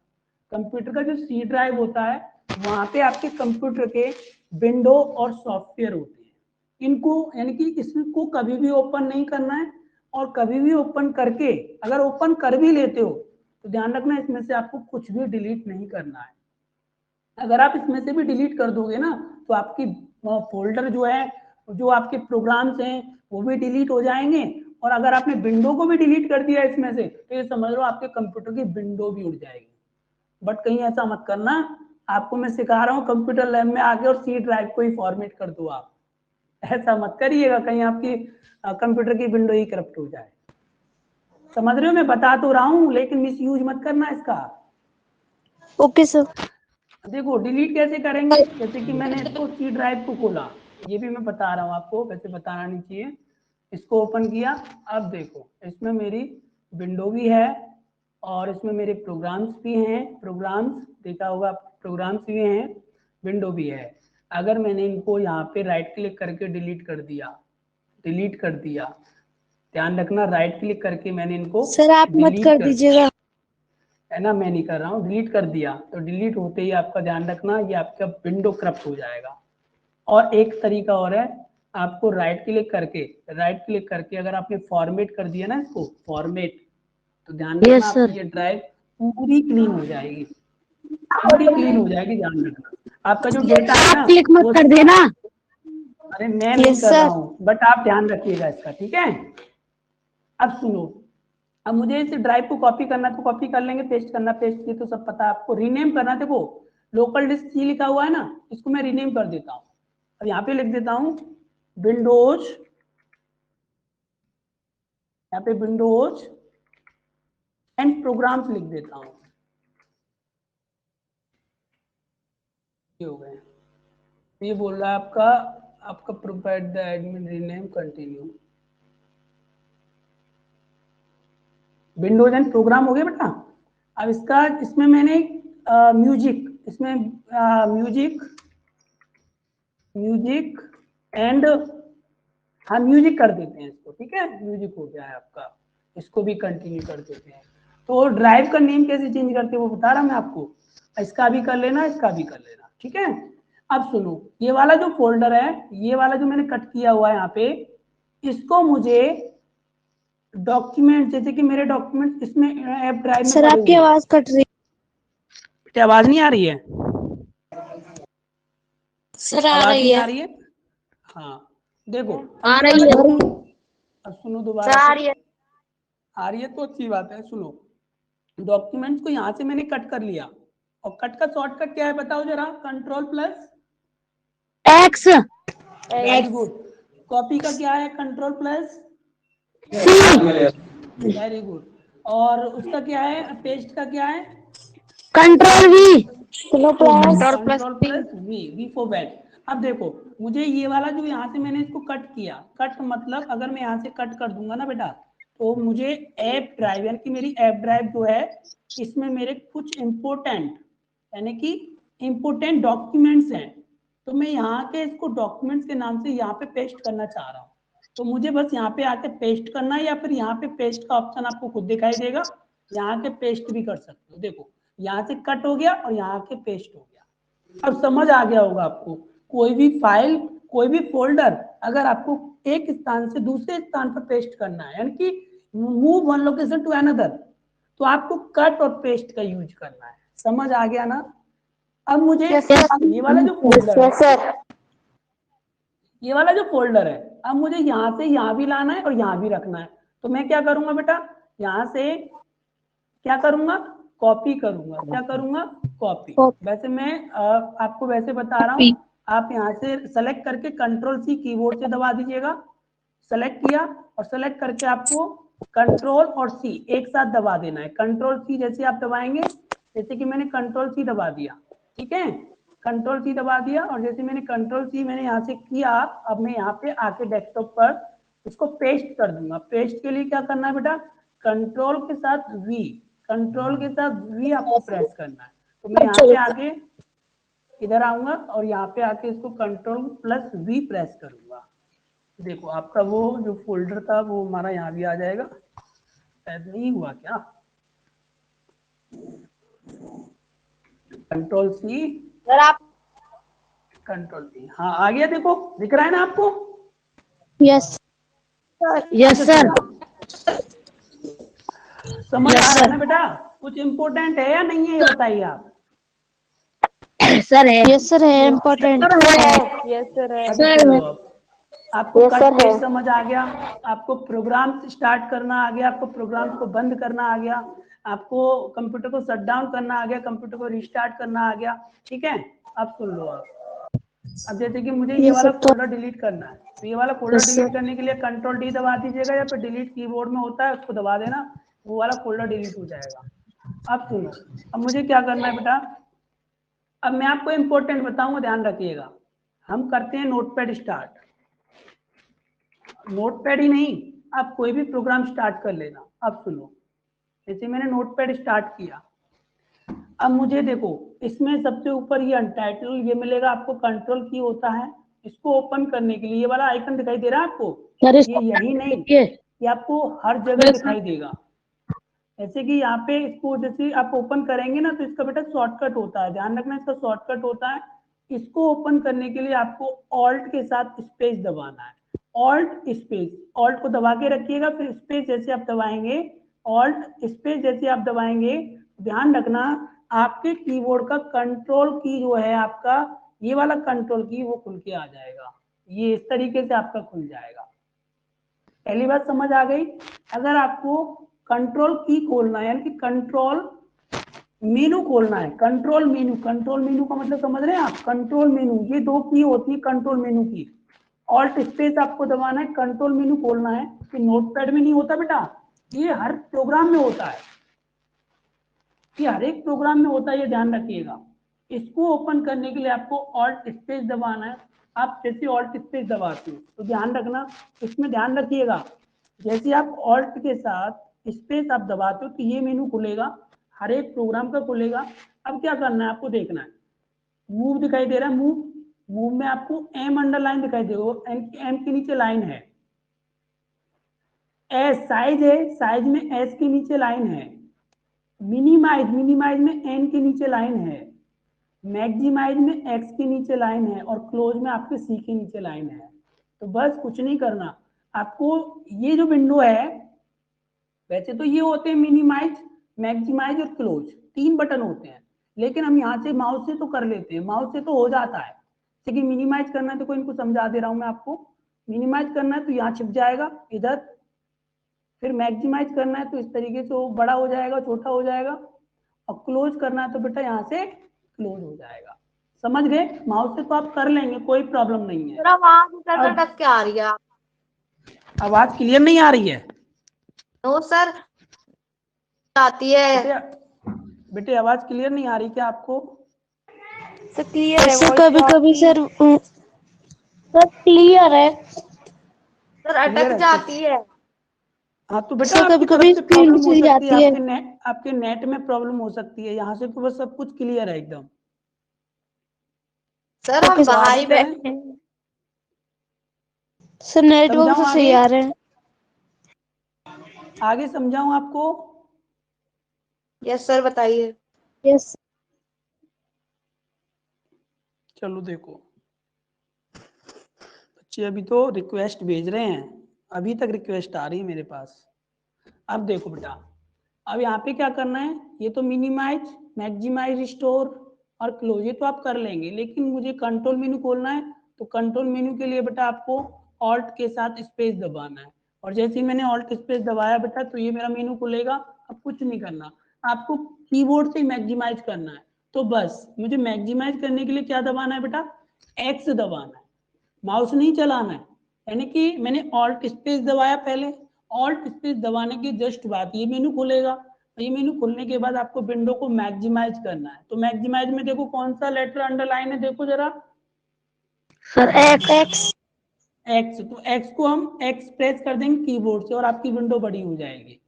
कंप्यूटर का जो सी ड्राइव होता है, वहां पे आपके कंप्यूटर के विंडो और सॉफ्टवेयर होते हैं। इनको यानी कि इसको कभी भी ओपन नहीं करना है, और कभी भी ओपन करके अगर ओपन कर भी लेते हो तो ध्यान रखना, इसमें से आपको कुछ भी डिलीट नहीं करना है। अगर आप इसमें से भी डिलीट कर दोगे ना तो आपकी फोल्डर जो है, जो आपके प्रोग्राम्स हैं वो भी डिलीट हो जाएंगे। और अगर आपने विंडो को भी डिलीट कर दिया इसमें से तो ये समझ लो आपके कंप्यूटर की विंडो भी उड़ जाएगी। बट कहीं ऐसा मत करना, आपको मैं सिखा रहा हूँ कंप्यूटर लैब में आके और सी ड्राइव को ही फॉर्मेट कर दो आप, ऐसा मत करिएगा, कहीं आपकी कंप्यूटर की विंडो ही करप्ट हो जाए। समझ रहे हो, मैं बता तो रहा हूँ लेकिन मिस यूज मत करना इसका। Okay sir. देखो डिलीट कैसे करेंगे, जैसे कि मैंने इसको सी ड्राइव को खोला, ये भी मैं बता रहा हूँ आपको, वैसे बताना नहीं चाहिए। इसको ओपन किया, अब देखो इसमें मेरी विंडो भी है और इसमें मेरे प्रोग्राम्स भी हैं, प्रोग्राम्स देखा होगा, प्रोग्राम्स भी हैं, विंडो भी है। अगर मैंने इनको यहाँ पे राइट क्लिक करके डिलीट कर दिया, डिलीट कर दिया, ध्यान रखना राइट क्लिक करके मैंने इनको सर आप मत कर दीजिएगा, है ना, मैं नहीं कर रहा हूँ, डिलीट कर दिया तो डिलीट होते ही आपका ध्यान रखना ये आपका विंडो करप्ट हो जाएगा। और एक तरीका और है, आपको राइट क्लिक करके अगर आपने फॉर्मेट कर दिया ना इसको फॉर्मेट, तो ध्यान रखना आपकी ये ड्राइव पूरी क्लीन हो जाएगी, पूरी क्लीन हो जाएगी। ध्यान रखना आपका जो डेटा है ना, क्लिक मत कर देना। अरे मैं नहीं कर रहा हूँ, बट आप ध्यान रखिएगा इसका, ठीक है। अब सुनो, अब मुझे इस ड्राइव को कॉपी करना तो कॉपी कर लेंगे, पेस्ट करना पेस्ट, ये तो सब पता है आपको। रीनेम करना, देखो लोकल डिस्क सी लिखा हुआ है ना, इसको मैं रीनेम कर देता हूँ। अब यहाँ पे लिख देता हूँ विंडोज, यहाँ पे विंडोज एंड प्रोग्राम्स लिख देता हूँ, ये हो गए। ये बोल रहा है आपका provide the admin rename continue, windows end program हो गया बेटा। अब इसका, इसमें मैंने म्यूजिक, इसमें म्यूजिक एंड, हाँ म्यूजिक कर देते हैं इसको, ठीक है, म्यूजिक हो गया है आपका, इसको भी कंटिन्यू कर देते हैं। तो ड्राइव का नेम कैसे चेंज करते हैं वो बता रहा मैं आपको, इसका भी कर लेना, इसका भी कर लेना, ठीक है। अब सुनो, ये वाला जो फोल्डर है, ये वाला जो मैंने कट किया हुआ है यहाँ पे, इसको मुझे डॉक्यूमेंट, जैसे कि मेरे डॉक्यूमेंट इसमें ऐप ड्राइव में सर पड़े आपकी हुए हैं। आवाज कट रही क्या आवाज नहीं आ रही है? सर, आ आवाज रही नहीं है। आ रही है? हाँ देखो, आ रही है। अब सुनो दोबारा आ से, रही है। आ रही है तो अच्छी बात है। सुनो, डॉक्यूमेंट्स को यहाँ से मैंने कट कर लिया, और कट का शॉर्टकट क्या है बताओ जरा, control plus x. Very good. Copy का क्या है, कंट्रोल प्लस वेरी गुड। और उसका क्या है, पेस्ट का क्या है, control V. Control plus V for wait. अब देखो, मुझे ये वाला जो यहाँ से मैंने इसको कट किया, कट मतलब अगर मैं यहाँ से कट कर दूंगा ना बेटा, तो मुझे ऐप ड्राइव यानी कि मेरी ऐप ड्राइव जो है, इसमें मेरे कुछ इंपोर्टेंट यानी कि इंपोर्टेंट डॉक्यूमेंट्स हैं, तो मैं यहाँ के इसको डॉक्यूमेंट्स के नाम से यहाँ पे पेस्ट करना चाह रहा हूँ, तो मुझे बस यहाँ पे आके पेस्ट करना है, या फिर यहाँ पे पेस्ट का ऑप्शन आपको खुद दिखाई देगा, यहाँ के पेस्ट भी कर सकते हो। देखो यहाँ से कट हो गया और यहाँ के पेस्ट हो गया। अब समझ आ गया होगा आपको, कोई भी फाइल, कोई भी फोल्डर अगर आपको एक स्थान से दूसरे स्थान पर पेस्ट करना है, यानी कि move one location to another, तो आपको कट और पेस्ट का यूज करना है। समझ आ गया ना? अब मुझे ये वाला जो फोल्डर है, ये वाला जो फोल्डर है, अब मुझे यहाँ से यहाँ भी लाना है और यहाँ भी रखना है। तो मैं क्या करूंगा बेटा, यहाँ से क्या करूंगा, कॉपी करूंगा। क्या करूंगा, कॉपी। वैसे मैं आपको वैसे बता रहा हूँ, आप यहाँ से सेलेक्ट करके कंट्रोल सी कीबोर्ड से दबा दीजिएगा। सेलेक्ट किया और सेलेक्ट करके आपको कंट्रोल और सी एक साथ दबा देना है। कंट्रोल सी जैसे आप दबाएंगे, जैसे कि मैंने कंट्रोल सी दबा दिया, ठीक है, कंट्रोल सी दबा दिया, और जैसे मैंने कंट्रोल सी मैंने यहाँ से किया, अब मैं यहाँ पे आके डेस्कटॉप पर इसको पेस्ट कर दूंगा। पेस्ट के लिए क्या करना है बेटा, कंट्रोल के साथ वी, कंट्रोल के साथ वी आपको प्रेस करना है। तो मैं यहाँ पे आके इधर आऊंगा और यहाँ पे आके इसको कंट्रोल प्लस वी प्रेस करूंगा। देखो आपका वो जो फोल्डर था वो हमारा यहाँ भी आ जाएगा। शायद नहीं हुआ क्या, कंट्रोल सी, कंट्रोल सी, हाँ आ गया। देखो दिख रहा है ना आपको? Yes yes sir. समझ आ रहा है ना बेटा? कुछ इम्पोर्टेंट है या नहीं है, ये बताइए आप। सर है। यस सर है, इम्पोर्टेंट। यस सर है। आपको कट पेस्ट समझ आ गया, आपको प्रोग्राम स्टार्ट करना आ गया, आपको प्रोग्राम को बंद करना आ गया, आपको कंप्यूटर को शट डाउन करना आ गया, कंप्यूटर को रिस्टार्ट करना आ गया, ठीक है। अब सुन लो आप, अब जैसे कि मुझे ये वाला फोल्डर डिलीट करना है, तो ये वाला फोल्डर डिलीट करने के लिए कंट्रोल डी दबा दीजिएगा, या फिर डिलीट कीबोर्ड में होता है उसको दबा देना, वो वाला फोल्डर डिलीट हो जाएगा। अब सुनो, अब मुझे क्या करना है बेटा, अब मैं आपको इंपॉर्टेंट बताऊंगा, ध्यान रखिएगा। हम करते हैं नोटपैड स्टार्ट। नोटपैड ही नहीं, आप कोई भी प्रोग्राम स्टार्ट कर लेना। अब सुनो, जैसे मैंने नोटपैड स्टार्ट किया, अब मुझे देखो इसमें सबसे ऊपर ये अनटाइटल ये मिलेगा आपको, कंट्रोल की होता है। इसको ओपन करने के लिए ये वाला आइकन दिखाई दे रहा है आपको, ये यही नहीं, ये आपको हर जगह दिखाई देगा। जैसे कि यहाँ पे इसको जैसे आप ओपन करेंगे ना, तो इसका बेटा शॉर्टकट होता है, ध्यान रखना इसका शॉर्टकट होता है। इसको ओपन करने के लिए आपको ऑल्ट के साथ स्पेस दबाना है, ऑल्ट स्पेस, ऑल्ट को दबा के रखिएगा, फिर स्पेस जैसे आप दबाएंगे, ऑल्ट स्पेस जैसे आप दबाएंगे, ध्यान रखना आपके कीबोर्ड का कंट्रोल की जो है आपका, ये वाला कंट्रोल की वो खुल के आ जाएगा, ये इस तरीके से आपका खुल जाएगा। पहली बात समझ आ गई। अगर आपको कंट्रोल की खोलना है, यानी कि कंट्रोल मेनू खोलना है, कंट्रोल मेनू, कंट्रोल मेनू का मतलब समझ रहे हैं आप, कंट्रोल मेनू, ये दो की होती है कंट्रोल मेनू की, ऑल्ट स्पेस आपको दबाना है, कंट्रोल मेनू खोलना है। कि नोटपैड में नहीं होता बेटा, ये हर प्रोग्राम में होता है, ये हर एक प्रोग्राम में होता है, ये ध्यान रखिएगा। इसको ओपन करने के लिए आपको ऑल्ट स्पेस दबाना है। आप जैसे ऑल्ट स्पेस दबाते हो तो ध्यान रखना, इसमें ध्यान रखिएगा, जैसे आप ऑल्ट के साथ स्पेस आप दबाते हो तो ये मेनू खुलेगा, हर एक प्रोग्राम का खुलेगा। अब क्या करना है आपको, देखना है मूव दिखाई दे रहा है, मूव, मूव में आपको एम अंडरलाइन दिखाई देगा, एम के नीचे लाइन है, एस साइज है, साइज में एस के नीचे लाइन है, मिनिमाइज, मिनिमाइज में एन के नीचे लाइन है, मैक्सिमाइज में एक्स के नीचे लाइन है, और क्लोज में आपके सी के नीचे लाइन है। तो बस कुछ नहीं करना आपको, ये जो विंडो है, वैसे तो ये होते हैं मिनिमाइज, मैक्सिमाइज और क्लोज, तीन बटन होते हैं, लेकिन हम यहाँ से माउस से तो कर लेते हैं, माउस से तो हो जाता है, लेकिन मिनिमाइज करना है तो कोई इनको समझा दे रहा हूँ मैं आपको। मिनिमाइज करना है तो यहाँ छिप जाएगा इधर, फिर मैक्सिमाइज करना है तो इस तरीके से वो बड़ा हो जाएगा, छोटा हो जाएगा, और क्लोज करना है तो बेटा यहाँ से क्लोज हो जाएगा। समझ गए? माउस से तो आप कर लेंगे, कोई प्रॉब्लम नहीं है। आवाज अटक के आ रही है। आवाज क्लियर नहीं आ रही है? नो सर, आती है। बेटे आवाज क्लियर नहीं आ रही क्या आपको? सर क्लियर है, सर कभी कभी सर क्लियर है, सर अटक जाती है। हाँ तो बेटा सर आपकी कभी तरफ कभी से स्क्रीन प्रॉब्लम हो चली सकती है, जाती है। आपके नेट में प्रॉब्लम हो सकती है, यहाँ से तो बस सब कुछ क्लियर है एकदम। सर हम बाहर ही स्वागत है। बैठे हैं। सर नेटवर्क समझाऊं तो सही आगे? आ रहे हैं। आगे समझाऊं आपको? यस सर बताइए। यस। चलो देखो, बच्चे अभी तो रिक्वेस्ट भेज रहे हैं, अभी तक रिक्वेस्ट आ रही है मेरे पास। अब देखो बेटा, अब यहाँ पे क्या करना है, ये तो मिनिमाइज, मैक्सिमाइज, रिस्टोर और क्लोज ये तो आप कर लेंगे, लेकिन मुझे कंट्रोल मेनू खोलना है। तो कंट्रोल मेनू के लिए बेटा आपको ऑल्ट के साथ स्पेस दबाना है, और जैसे ही मैंने ऑल्ट स्पेस दबाया बेटा तो ये मेरा मेनू खुलेगा। अब कुछ नहीं करना, आपको कीबोर्ड से मैक्सिमाइज करना है। तो बस मुझे मैक्सिमाइज करने के लिए क्या दबाना है बेटा, एक्स दबाना है, माउस नहीं चलाना है। यानी कि मैंने ऑल्ट स्पेस दबाया पहले, ऑल्ट स्पेस दबाने के जस्ट बाद ये मेनू खुलेगा। ये मेनू खुलने के बाद आपको विंडो को मैक्सिमाइज करना है। तो मैक्सिमाइज में देखो कौन सा लेटर अंडरलाइन है, देखो जरा, सर एक्स। एक्स। तो एक्स को हम एक्स प्रेस कर देंगे कीबोर्ड से और आपकी विंडो बड़ी हो जाएगी।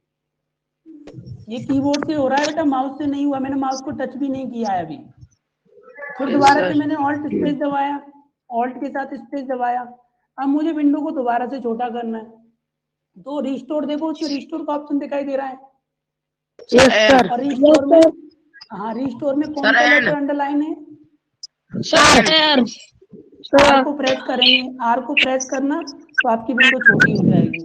ये कीबोर्ड से हो रहा है बेटा, माउस से नहीं हुआ, मैंने माउस को टच भी नहीं किया है अभी। फिर दोबारा से मैंने ऑल्ट स्पेस दबाया, ऑल्ट के साथ स्पेस दबाया। अब मुझे विंडो को दोबारा से छोटा करना है, तो रिस्टोर देखो, उसमें रिस्टोर का ऑप्शन दिखाई दे रहा है। Yes sir. और रिस्टोर में, हाँ रिस्टोर में कौन सा लेटर अंडरलाइन है, सर आर को प्रेस करेंगे, आर को प्रेस करना तो आपकी विंडो छोटी हो जाएगी।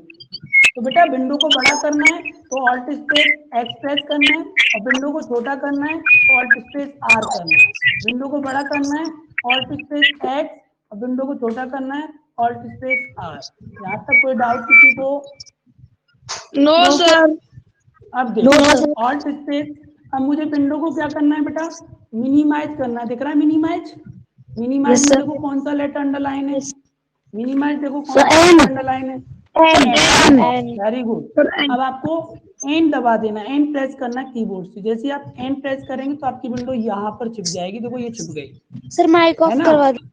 तो बेटा विंडो को बड़ा करना है तो ऑल्ट स्पेस एक्स प्रेस करना है, और विंडो को छोटा करना है तो ऑल्ट स्पेस आर करना है। विंडो को बड़ा करना है ऑल्ट स्पेस एक्स, और विंडो को छोटा करना है ऑल्ट स्पेस आर। यहाँ तक कोई डाउट किसी को? No sir. अब देखो ऑल्ट स्पेस, अब मुझे विंडो को क्या करना है बेटा, मिनिमाइज करना है। दिख रहा है मिनिमाइज, मिनिमाइज यस में सर। देखो कौन सा लेटर अंडरलाइन है, मिनिमाइज देखो कौन सर सा एन। लेटर अंडरलाइन है, एन। एन। Very good. अब आपको एन दबा देना, एन प्रेस करना कीबोर्ड से। जैसे आप एन प्रेस करेंगे तो आपकी विंडो यहाँ पर छिप जाएगी, देखो ये छिप गई, सर माइक है ऑफ ना। करवा दो।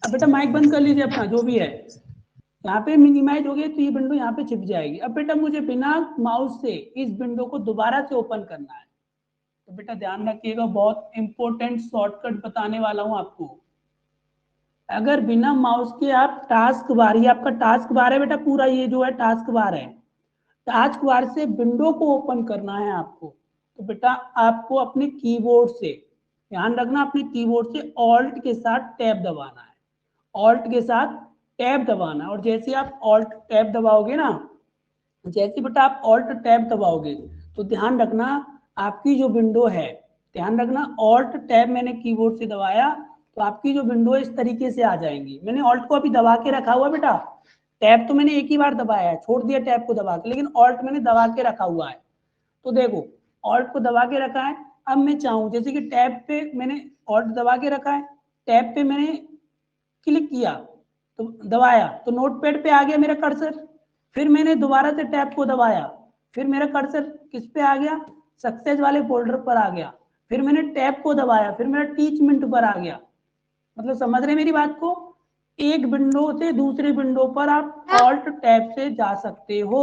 अब बेटा माइक बंद कर लीजिए अपना, जो भी है। यहाँ पे मिनिमाइज हो गया तो ये विंडो यहाँ पे छिप जाएगी। अब बेटा मुझे बिना माउस से इस विंडो को दोबारा से ओपन करना है। तो बेटा ध्यान रखिएगा, बहुत इंपॉर्टेंट शॉर्टकट बताने वाला हूँ आपको। अगर बिना माउस के आप टास्क बार, ये आपका टास्क बार है बेटा, पूरा ये जो है टास्क बार है, टास्क बार से विंडो को ओपन करना है आपको। तो बेटा आपको अपने कीबोर्ड से, ध्यान रखना, अपने कीबोर्ड से ऑल्ट के साथ टैब दबाना है, ऑल्ट के साथ टैब दबाना है। और जैसे आप ऑल्ट टैब दबाओगे ना, जैसे बेटा आप ऑल्ट टैब दबाओगे तो ध्यान रखना आपकी जो विंडो है, ध्यान रखना ऑल्ट टैब मैंने कीबोर्ड से दबाया तो आपकी जो विंडो है इस तरीके से आ जाएंगी। मैंने ऑल्ट को अभी दबा के रखा हुआ बेटा, टैब तो मैंने एक ही बार दबाया है, छोड़ दिया टैब को दबा के, लेकिन ऑल्ट मैंने दबा के रखा हुआ है। तो देखो ऑल्ट को दबा के रखा है। अब मैं चाहूँ जैसे कि टैब पे मैंने ऑल्ट दबा के रखा है, टैब पे मैंने क्लिक किया तो दबाया तो नोटपैड पे आ गया मेरा कर्सर। फिर मैंने दोबारा से टैब को दबाया, फिर मेरा कर्सर किस पे आ गया, सक्सेस वाले फोल्डर पर आ गया। फिर मैंने टैब को दबाया, फिर मेरा टीचमेंट पर आ गया। मतलब समझ रहे मेरी बात को, एक विंडो से दूसरे विंडो पर आप ऑल्ट टैब से जा सकते हो।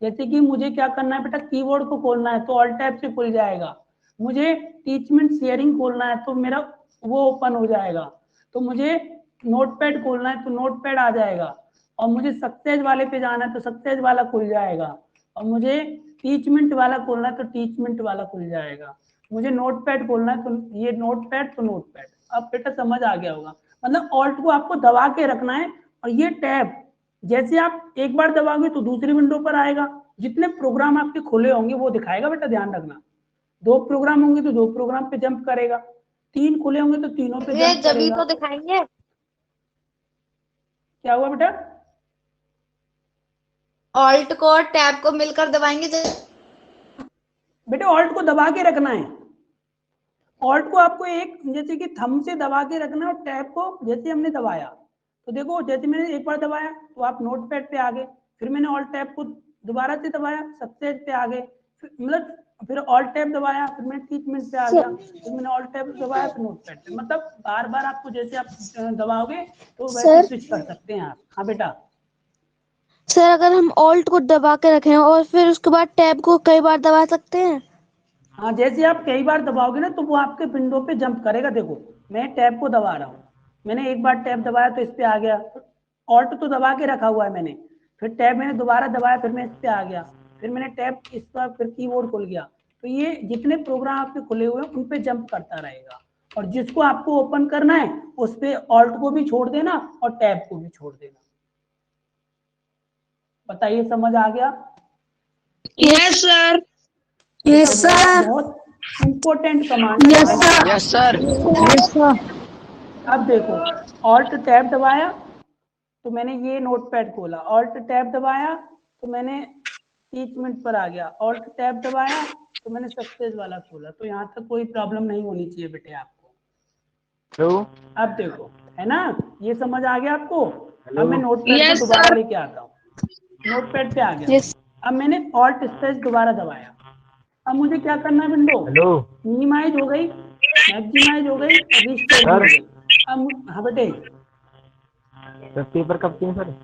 जैसे कि मुझे क्या करना है बेटा, कीबोर्ड को खोलना है तो ऑल्ट टैब से खुल जाएगा, मुझे टीचमेंट शेयरिंग खोलना है तो मेरा वो ओपन हो जाएगा, तो मुझे नोटपैड खोलना है तो नोटपैड आ जाएगा, और मुझे सक्सेस वाले पे जाना है तो सक्सेस वाला खुल जाएगा, और मुझे टीचमेंट वाला खोलना है तो टीचमेंट वाला खुल जाएगा, मुझे नोटपैड खोलना है तो ये नोटपैड तो नोटपैड। अब बेटा समझ आ गया होगा, मतलब ऑल्ट को आपको दबा के रखना है। और ये टैब जैसे आप एक बार दबाओगे तो दूसरी विंडो पर आएगा, जितने प्रोग्राम आपके खुले होंगे वो दिखाएगा बेटा, ध्यान रखना। दो प्रोग्राम होंगे तो दो प्रोग्राम पे जंप करेगा, तीन खुले होंगे तो तीनों पे ये जंप जभी करेगा। तो दिखाएंगे। क्या हुआ बेटा? ऑल्ट को और टैब को मिलकर दबाएंगे बेटे ऑल्ट को दबा के रखना है, ऑल्ट को आपको एक जैसे कि थंब से दबा के रखना है, और टैब को जैसे हमने दबाया तो देखो जैसे मैंने एक बार दबाया तो आप नोटपैड पे आ गए, फिर मैंने ऑल्ट टैब को दोबारा से दबाया सक्सेस पे आ गए, मतलब फिर ऑल्ट टैब दबाया फिर मैंने टीचमेंट पे आ गया, फिर मैंने ऑल्ट टैब दबाया फिर नोटपैड पे। मतलब बार बार आपको जैसे आप दबाओगे तो वैसे सर स्विच कर सकते हैं आप। हाँ बेटा। सर अगर हम ऑल्ट को दबा के रखें और फिर उसके बाद टैब को कई बार दबा सकते हैं? हाँ जैसे आप कई बार दबाओगे ना तो वो आपके विंडो पे जंप करेगा, देखो मैं टैब को दबा रहा हूँ, मैंने एक बार टैब दबाया तो इस पे आ गया, ऑल्ट तो दबा के रखा हुआ है मैंने, फिर टैब मैंने दोबारा दबाया, फिर मैं इस पे आ गया, फिर मैंने टैब इस पर, फिर कीबोर्ड खुल गया। तो ये जितने प्रोग्राम आपके खुले हुए हैं उन पे जंप करता रहेगा, और जिसको आपको ओपन करना है उस पे ऑल्ट को भी छोड़ देना और टैब को भी छोड़ देना। बताइए समझ आ गया? Yes sir. बहुत इंपॉर्टेंट कमांड है। Yes sir. अब देखो, ऑल्ट टैब दबाया तो मैंने ये नोटपैड खोला, ऑल्ट टैब दबाया तो मैंने टीचमेंट पर आ गया, ऑल्ट टैब दबाया तो मैंने सक्सेस वाला खोला। तो यहाँ तक कोई प्रॉब्लम नहीं होनी चाहिए बेटे आपको। अब देखो, है ना, ये समझ आ गया आपको? अब मैं नोटपैड को दोबारा लेके आता हूँ, नोटपैड पे आ गया। Yes. अब मैंने ऑल्ट स्पेस दोबारा दबाया, अब मुझे क्या करना है, विंडो मिनिमाइज हो गई, मैक्सिमाइज हो गई, रिस्टोर हो गई। अब हाँ बेटे, तो पेपर कब चाहिए सर?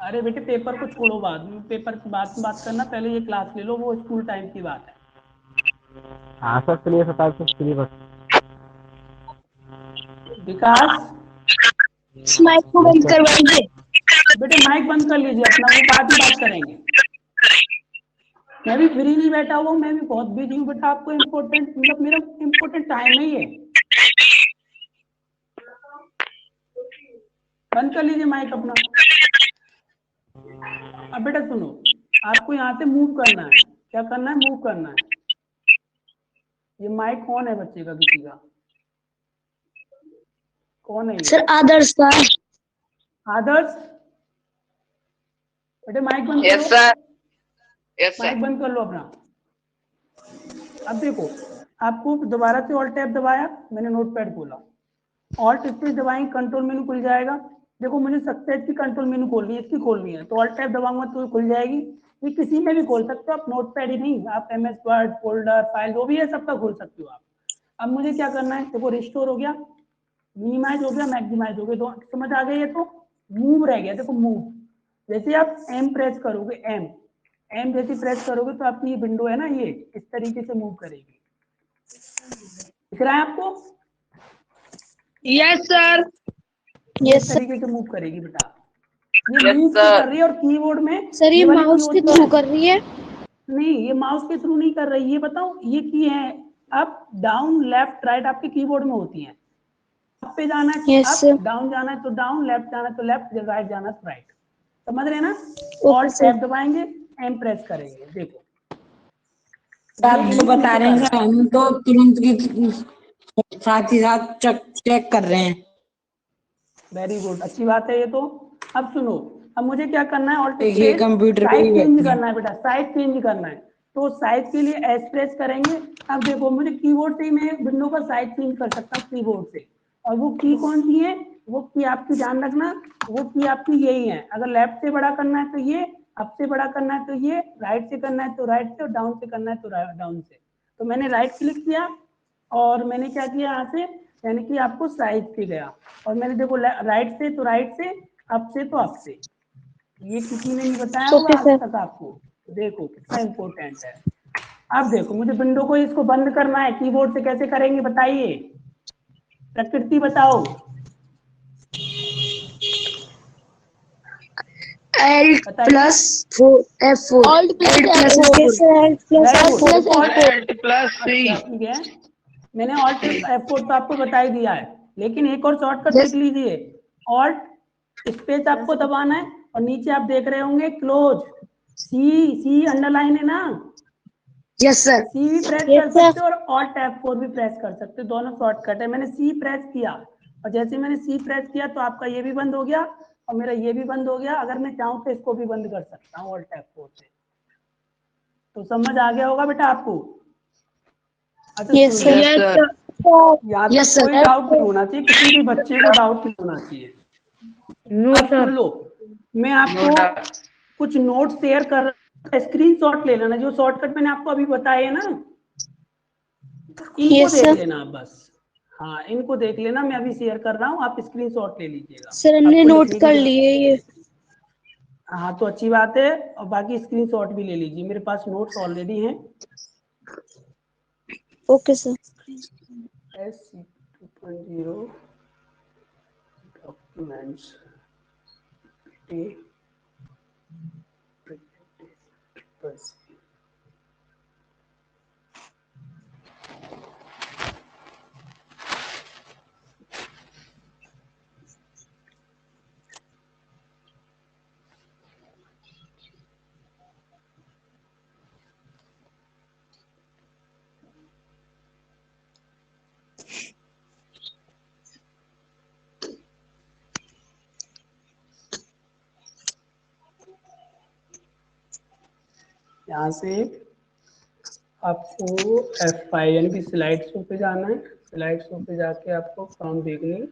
अरे बेटे पेपर को छोड़ो, बाद में पेपर की बात करना, पहले ये क्लास ले लो, वो स्कूल टाइम की बात है। हाँ सर, चलिए 27 सिलेबस। विकास माइक को बंद करवाइए। बेटे माइक बंद कर लीजिए अपना, वो बाद में बात करेंगे। मैं भी फ्री नहीं बैठा हुआ, मैं भी बहुत बिजी हूँ बेटा, आपको इम्पोर्टेंट, मतलब मेरा इम्पोर्टेंट टाइम नहीं है। बंद कर लीजिए माइक अपना। अब बेटा सुनो, आपको यहाँ से मूव करना है, क्या करना है, मूव करना है। ये माइक कौन है बच्चे का, किसी का कौन है ये? सर आदर्श सर। आदर्श बेटे माइक बंद यस करो। सर। Yes mic sir. बंद कर लो अपना। अब देखो, आपको दोबारा से ऑल्ट टैब दबाया, मैंने नोटपैड खोला, ऑल्ट स्पेस दबाएंगे, कंट्रोल मेनू खुल जाएगा। देखो मुझे सक्सेस की कंट्रोल मेनू खोलनी है, इसकी खोलनी है, तो ऑल्ट टैब दबाऊंगा तो खुल जाएगी। ये किसी में भी खोल सकते हो आप, नोटपैड ही नहीं, आप MS वर्ड, फोल्डर, फाइल जो भी है सबका खोल सकते हो आप। अब मुझे क्या करना है, देखो रिस्टोर हो गया, मिनिमाइज हो गया, मैक्सिमाइज हो गया, तो समझ आ गई है। तो मूव रह गया, देखो मूव, जैसे आप एम प्रेस करोगे, एम जैसे प्रेस करोगे तो आपकी ये विंडो है ना, ये इस तरीके से मूव करेगी। दिख रहा है आपको? Yes sir. इस तरीके से मूव करेगी बेटा, ये मूव तो कर रही है, और कीबोर्ड में सर ये वाली माउस की के होती थ्रू है। कर रही है? नहीं, ये माउस के थ्रू नहीं कर रही, ये बताओ ये की है, अप डाउन लेफ्ट राइट आपके कीबोर्ड में होती है। अप पे जाना है तो Yes, अप, sir. डाउन जाना है तो डाउन, लेफ्ट जाना है तो लेफ्ट, राइट जाना है तो राइट। समझ रहे हैं ना? Okay, alt sir. टैब दबाएंगे, एम प्रेस करेंगे, देखो आप जो बता रहे हैं हम तो तुरंत की साथ ही साथ चेक कर रहे हैं। वेरी गुड, अच्छी बात है ये तो। अब सुनो, अब मुझे क्या करना है, ऑल्ट देखिए स्पेस कंप्यूटर पे ही साइज चेंज बैठे हैं। करना है बेटा, साइज चेंज करना है। तो साइज के लिए एस प्रेस करेंगे। अब देखो मुझे कीबोर्ड से ही मैं विंडो का साइज चेंज कर सकता हूँ कीबोर्ड से, और वो की कौन सी है, वो की आपकी ध्यान रखना, वो की आपकी यही है। अगर लेफ्ट से बड़ा करना है तो ये, अप से बड़ा करना है तो ये, राइट से करना है तो राइट से, और डाउन से करना है तो डाउन से। तो मैंने राइट क्लिक किया और मैंने क्या किया यहाँ से, यानी कि आपको साइज पे गया, और मैंने देखो राइट से तो राइट से, अप से तो अप से। ये किसी ने नहीं बताया होगा Okay, आज sir. तक आपको, देखो कितना इंपॉर्टेंट है। अब देखो मुझे विंडो को इसको बंद करना है, कीबोर्ड से कैसे करेंगे बताइए, प्रकृति बताओ। Alt बताइए। plus F4। Alt plus Alt plus F4. F4। Yes, sir. Alt plus Very Alt good. plus देखो, F4. Alt plus C। अच्छा ठीक है, मैंने ऑल्ट F4 तो आपको बता ही दिया है, लेकिन एक और शॉर्टकट Yes. देख लीजिए। ऑल्ट स्पेस आपको दबाना है, और नीचे आप देख रहे होंगे क्लोज, सी अंडरलाइन है ना, Yes sir। सी भी प्रेस Yes, कर sir. सकते हो और ऑल्ट F4 भी प्रेस कर सकते हो, दोनों शॉर्टकट है। मैंने सी प्रेस किया, और जैसे मैंने सी प्रेस किया तो आपका ये भी बंद हो गया और मेरा ये भी बंद हो गया। अगर मैं चाहूँ तो इसको भी बंद कर सकता हूँ ऑल्ट F4 से। तो समझ आ गया होगा बेटा आपको? अच्छा Yes, सुनो, sir. Yes sir. sir। याद Yes, sir। कोई डाउट नहीं होना चाहिए, किसी भी बच्चे को डाउट नहीं होना चाहिए। No अब sir। सुन लो, मैं आपको No doubt। कुछ नोट शेयर कर रहा हूँ, स्क्रीनशॉट ले लेना, जो शॉर्टकट मैंने आपको अभी बताए है ना, इनको Yes, देख sir. लेना आप बस। हाँ इनको देख लेना, मैं अभी शेयर कर रहा हूँ, आप स्क्रीनशॉट ले लीजिएगा। सर हमने आपको नोट लिखने की कर जरूरत लिए ये। हाँ तो अच्छी बात है, और बाकी स्क्रीनशॉट भी ले लीजिए, मेरे पास नोट्स ऑलरेडी हैं। Okay, sir. 10 documents bus. यहाँ से आपको F5 यानी कि स्लाइड शो पे जाना है। स्लाइड शो पे जाके आपको फॉर्म देखनी है।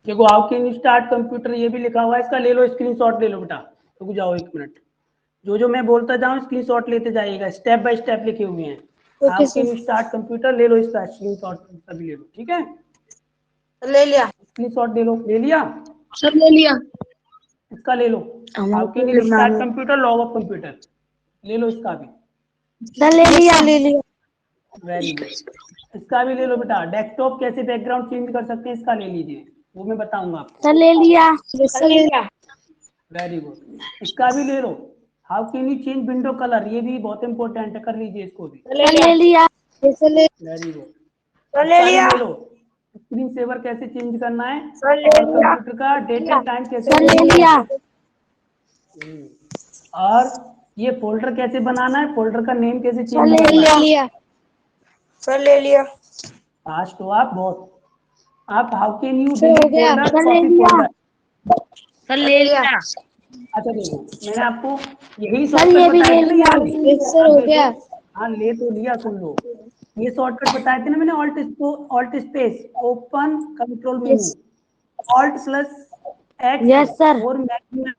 देखो how can you start computer ये भी लिखा हुआ है, इसका ले लो स्क्रीनशॉट ले लो बेटा। रुक जाओ 1 मिनट, जो मैं बोलता जाऊँ स्क्रीनशॉट लेते जाइएगा, स्टेप बाय स्टेप लिखे हुए हैं। How can you start computer ले लो, इसका स्क्रीनशॉट सभी ले लो, ठीक है? ले लिया स्क्रीनशॉट ले लो, ले लिया? सर, ले लिया। इसका ले लो, how can you start computer log off computer, ले लो इसका भी। सर ले लिया वेरी गुड, इसका भी ले लो बेटा। डेस्कटॉप कैसे बैकग्राउंड चेंज कर सकते हैं, इसका ले लीजिए, वो मैं बताऊंगा आपको। सर ले लिया सर ले लिया वेरी गुड, इसका भी ले लो। How can you change window colour, ये भी बहुत इंपॉर्टेंट है, कर लीजिए इसको भी। सर ले लिया वेरी गुड, ले लिया। ले लो। स्क्रीन सेवर कैसे चेंज करना है, सर ले और लिया। कंप्यूटर का डेट एंड टाइम कैसे सर ले change लिया करना है। और ये फोल्डर कैसे बनाना है, फोल्डर का नेम कैसे सर चेंज ले करना है। लिया सर ले लिया। फास्ट हो आप बहुत। आप हाउ कैन यू सर हो गया फोल्डर, सर ले कॉपी लिया फोल्डर। सर ले लिया। अच्छा देखो, मैंने आपको यही सर ये शॉर्टकट भी बताए ले थे ना, लिया ये वाले। सर हो गया हाँ ले तो लिया, सुन लो, ये शॉर्टकट बताए थे ना मैंने। Alt space open control menu, alt plus X yes sir for maximum,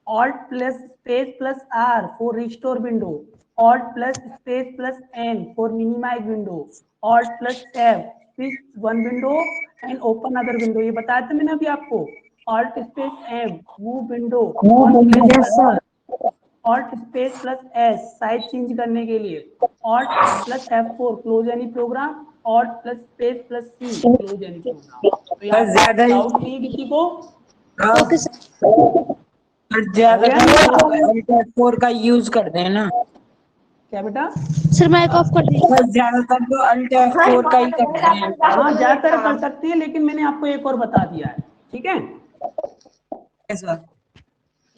alt plus space plus R for restore window, alt plus space plus N for minimize window, alt plus tab fix one window and open other window, ये बताया था मैंने अभी आपको। Alt space M move window, yes sir alt space plus S size change करने के लिए, alt plus F4 close any programme, alt plus space plus सी close any programme. तो यहाँ ज्यादा ही- डाउट नहीं किसी को? ओके सर ज्यादातर Alt+F4 का यूज करते हैं ना, क्या बेटा? सर माइक ऑफ कर दीजिए बस ज्यादातर तो Alt+F4 का ही करते हैं। हाँ ज्यादातर कर सकते हैं, लेकिन मैंने आपको एक और बता दिया है, ठीक है? सर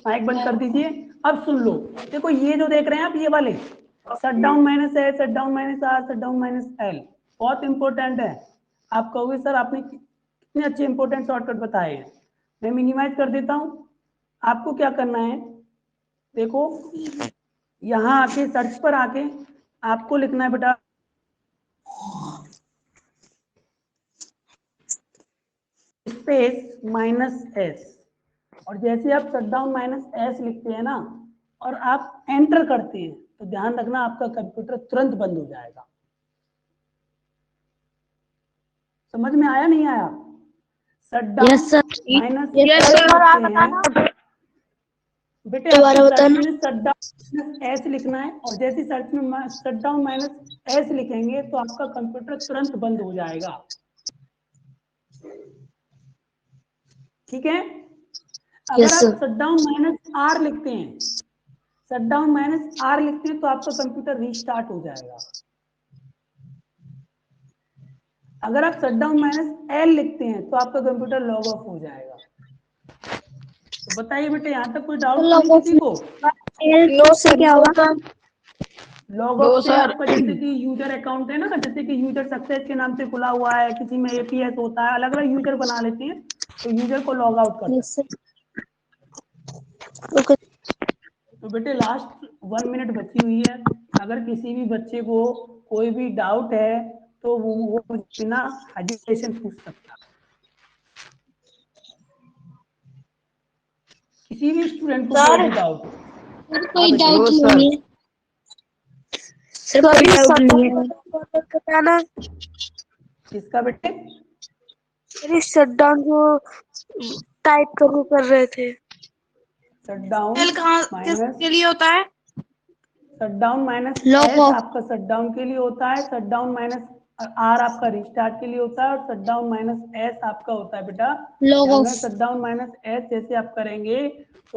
माइक बंद कर दीजिए। अब सुन लो, देखो ये जो देख रहे हैं आप, ये वाले शट डाउन माइनस है, shut down minus R, shut down minus L, बहुत इंपॉर्टेंट है। आप कहोगे सर आपने कितने अच्छे इंपॉर्टेंट शॉर्टकट बताए हैं। मैं मिनिमाइज कर देता हूं। आपको क्या करना है, देखो यहाँ आके सर्च पर आके आपको लिखना है बेटा स्पेस माइनस एस, और जैसे आप शट डाउन माइनस एस लिखते हैं ना और आप एंटर करते हैं, तो ध्यान रखना आपका कंप्यूटर तुरंत बंद हो जाएगा। समझ में आया नहीं आया? Shut down yes sir minus yes sir बेटे दोबारा आपको बताना। सर्च में शट डाउन एस लिखना है, और जैसे सर्च में शट डाउन माइनस एस लिखेंगे तो आपका कंप्यूटर तुरंत बंद हो जाएगा, ठीक है? अगर यस आप sir shut down minus R लिखते हैं, शट डाउन माइनस आर लिखते हैं तो आपका कंप्यूटर रीस्टार्ट हो जाएगा। अगर आप शट डाउन माइनस एल लिखते हैं तो आपका कंप्यूटर लॉग ऑफ हो जाएगा। तो बताइए बेटे, यहाँ तक कोई डाउट तो नहीं किसी को? नो सर क्या होगा लॉग ऑफ से आपका जैसे कि यूजर अकाउंट है ना, जैसे कि यूजर सक्सेस के नाम से खुला हुआ है, किसी में एपीएस होता है, अलग अलग यूजर बना लेते हैं, तो यूजर को लॉग आउट कर यस सकते सर ओके हैं। तो बेटे लास्ट 1 मिनट बची हुई है, अगर किसी भी बच्चे को कोई भी डाउट है तो वो बिना हेजिटेशन पूछ सकता है। किसी भी स्टूडेंट को कोई भी डाउट हो। कोई डाउट नहीं है सर, कोई डाउट नहीं है बताना। किसका बेटे? अरे शट डाउन जो टाइप कर रहे थे, शट डाउन एल कहाँ माइनस किसके लिए होता है? Shutdown minus Log S of- आपका शटडाउन के लिए होता है, शटडाउन माइनस आर आपका रिस्टार्ट के लिए होता है, और शटडाउन माइनस एस आपका होता है बेटा Log of- shutdown minus S जैसे आप करेंगे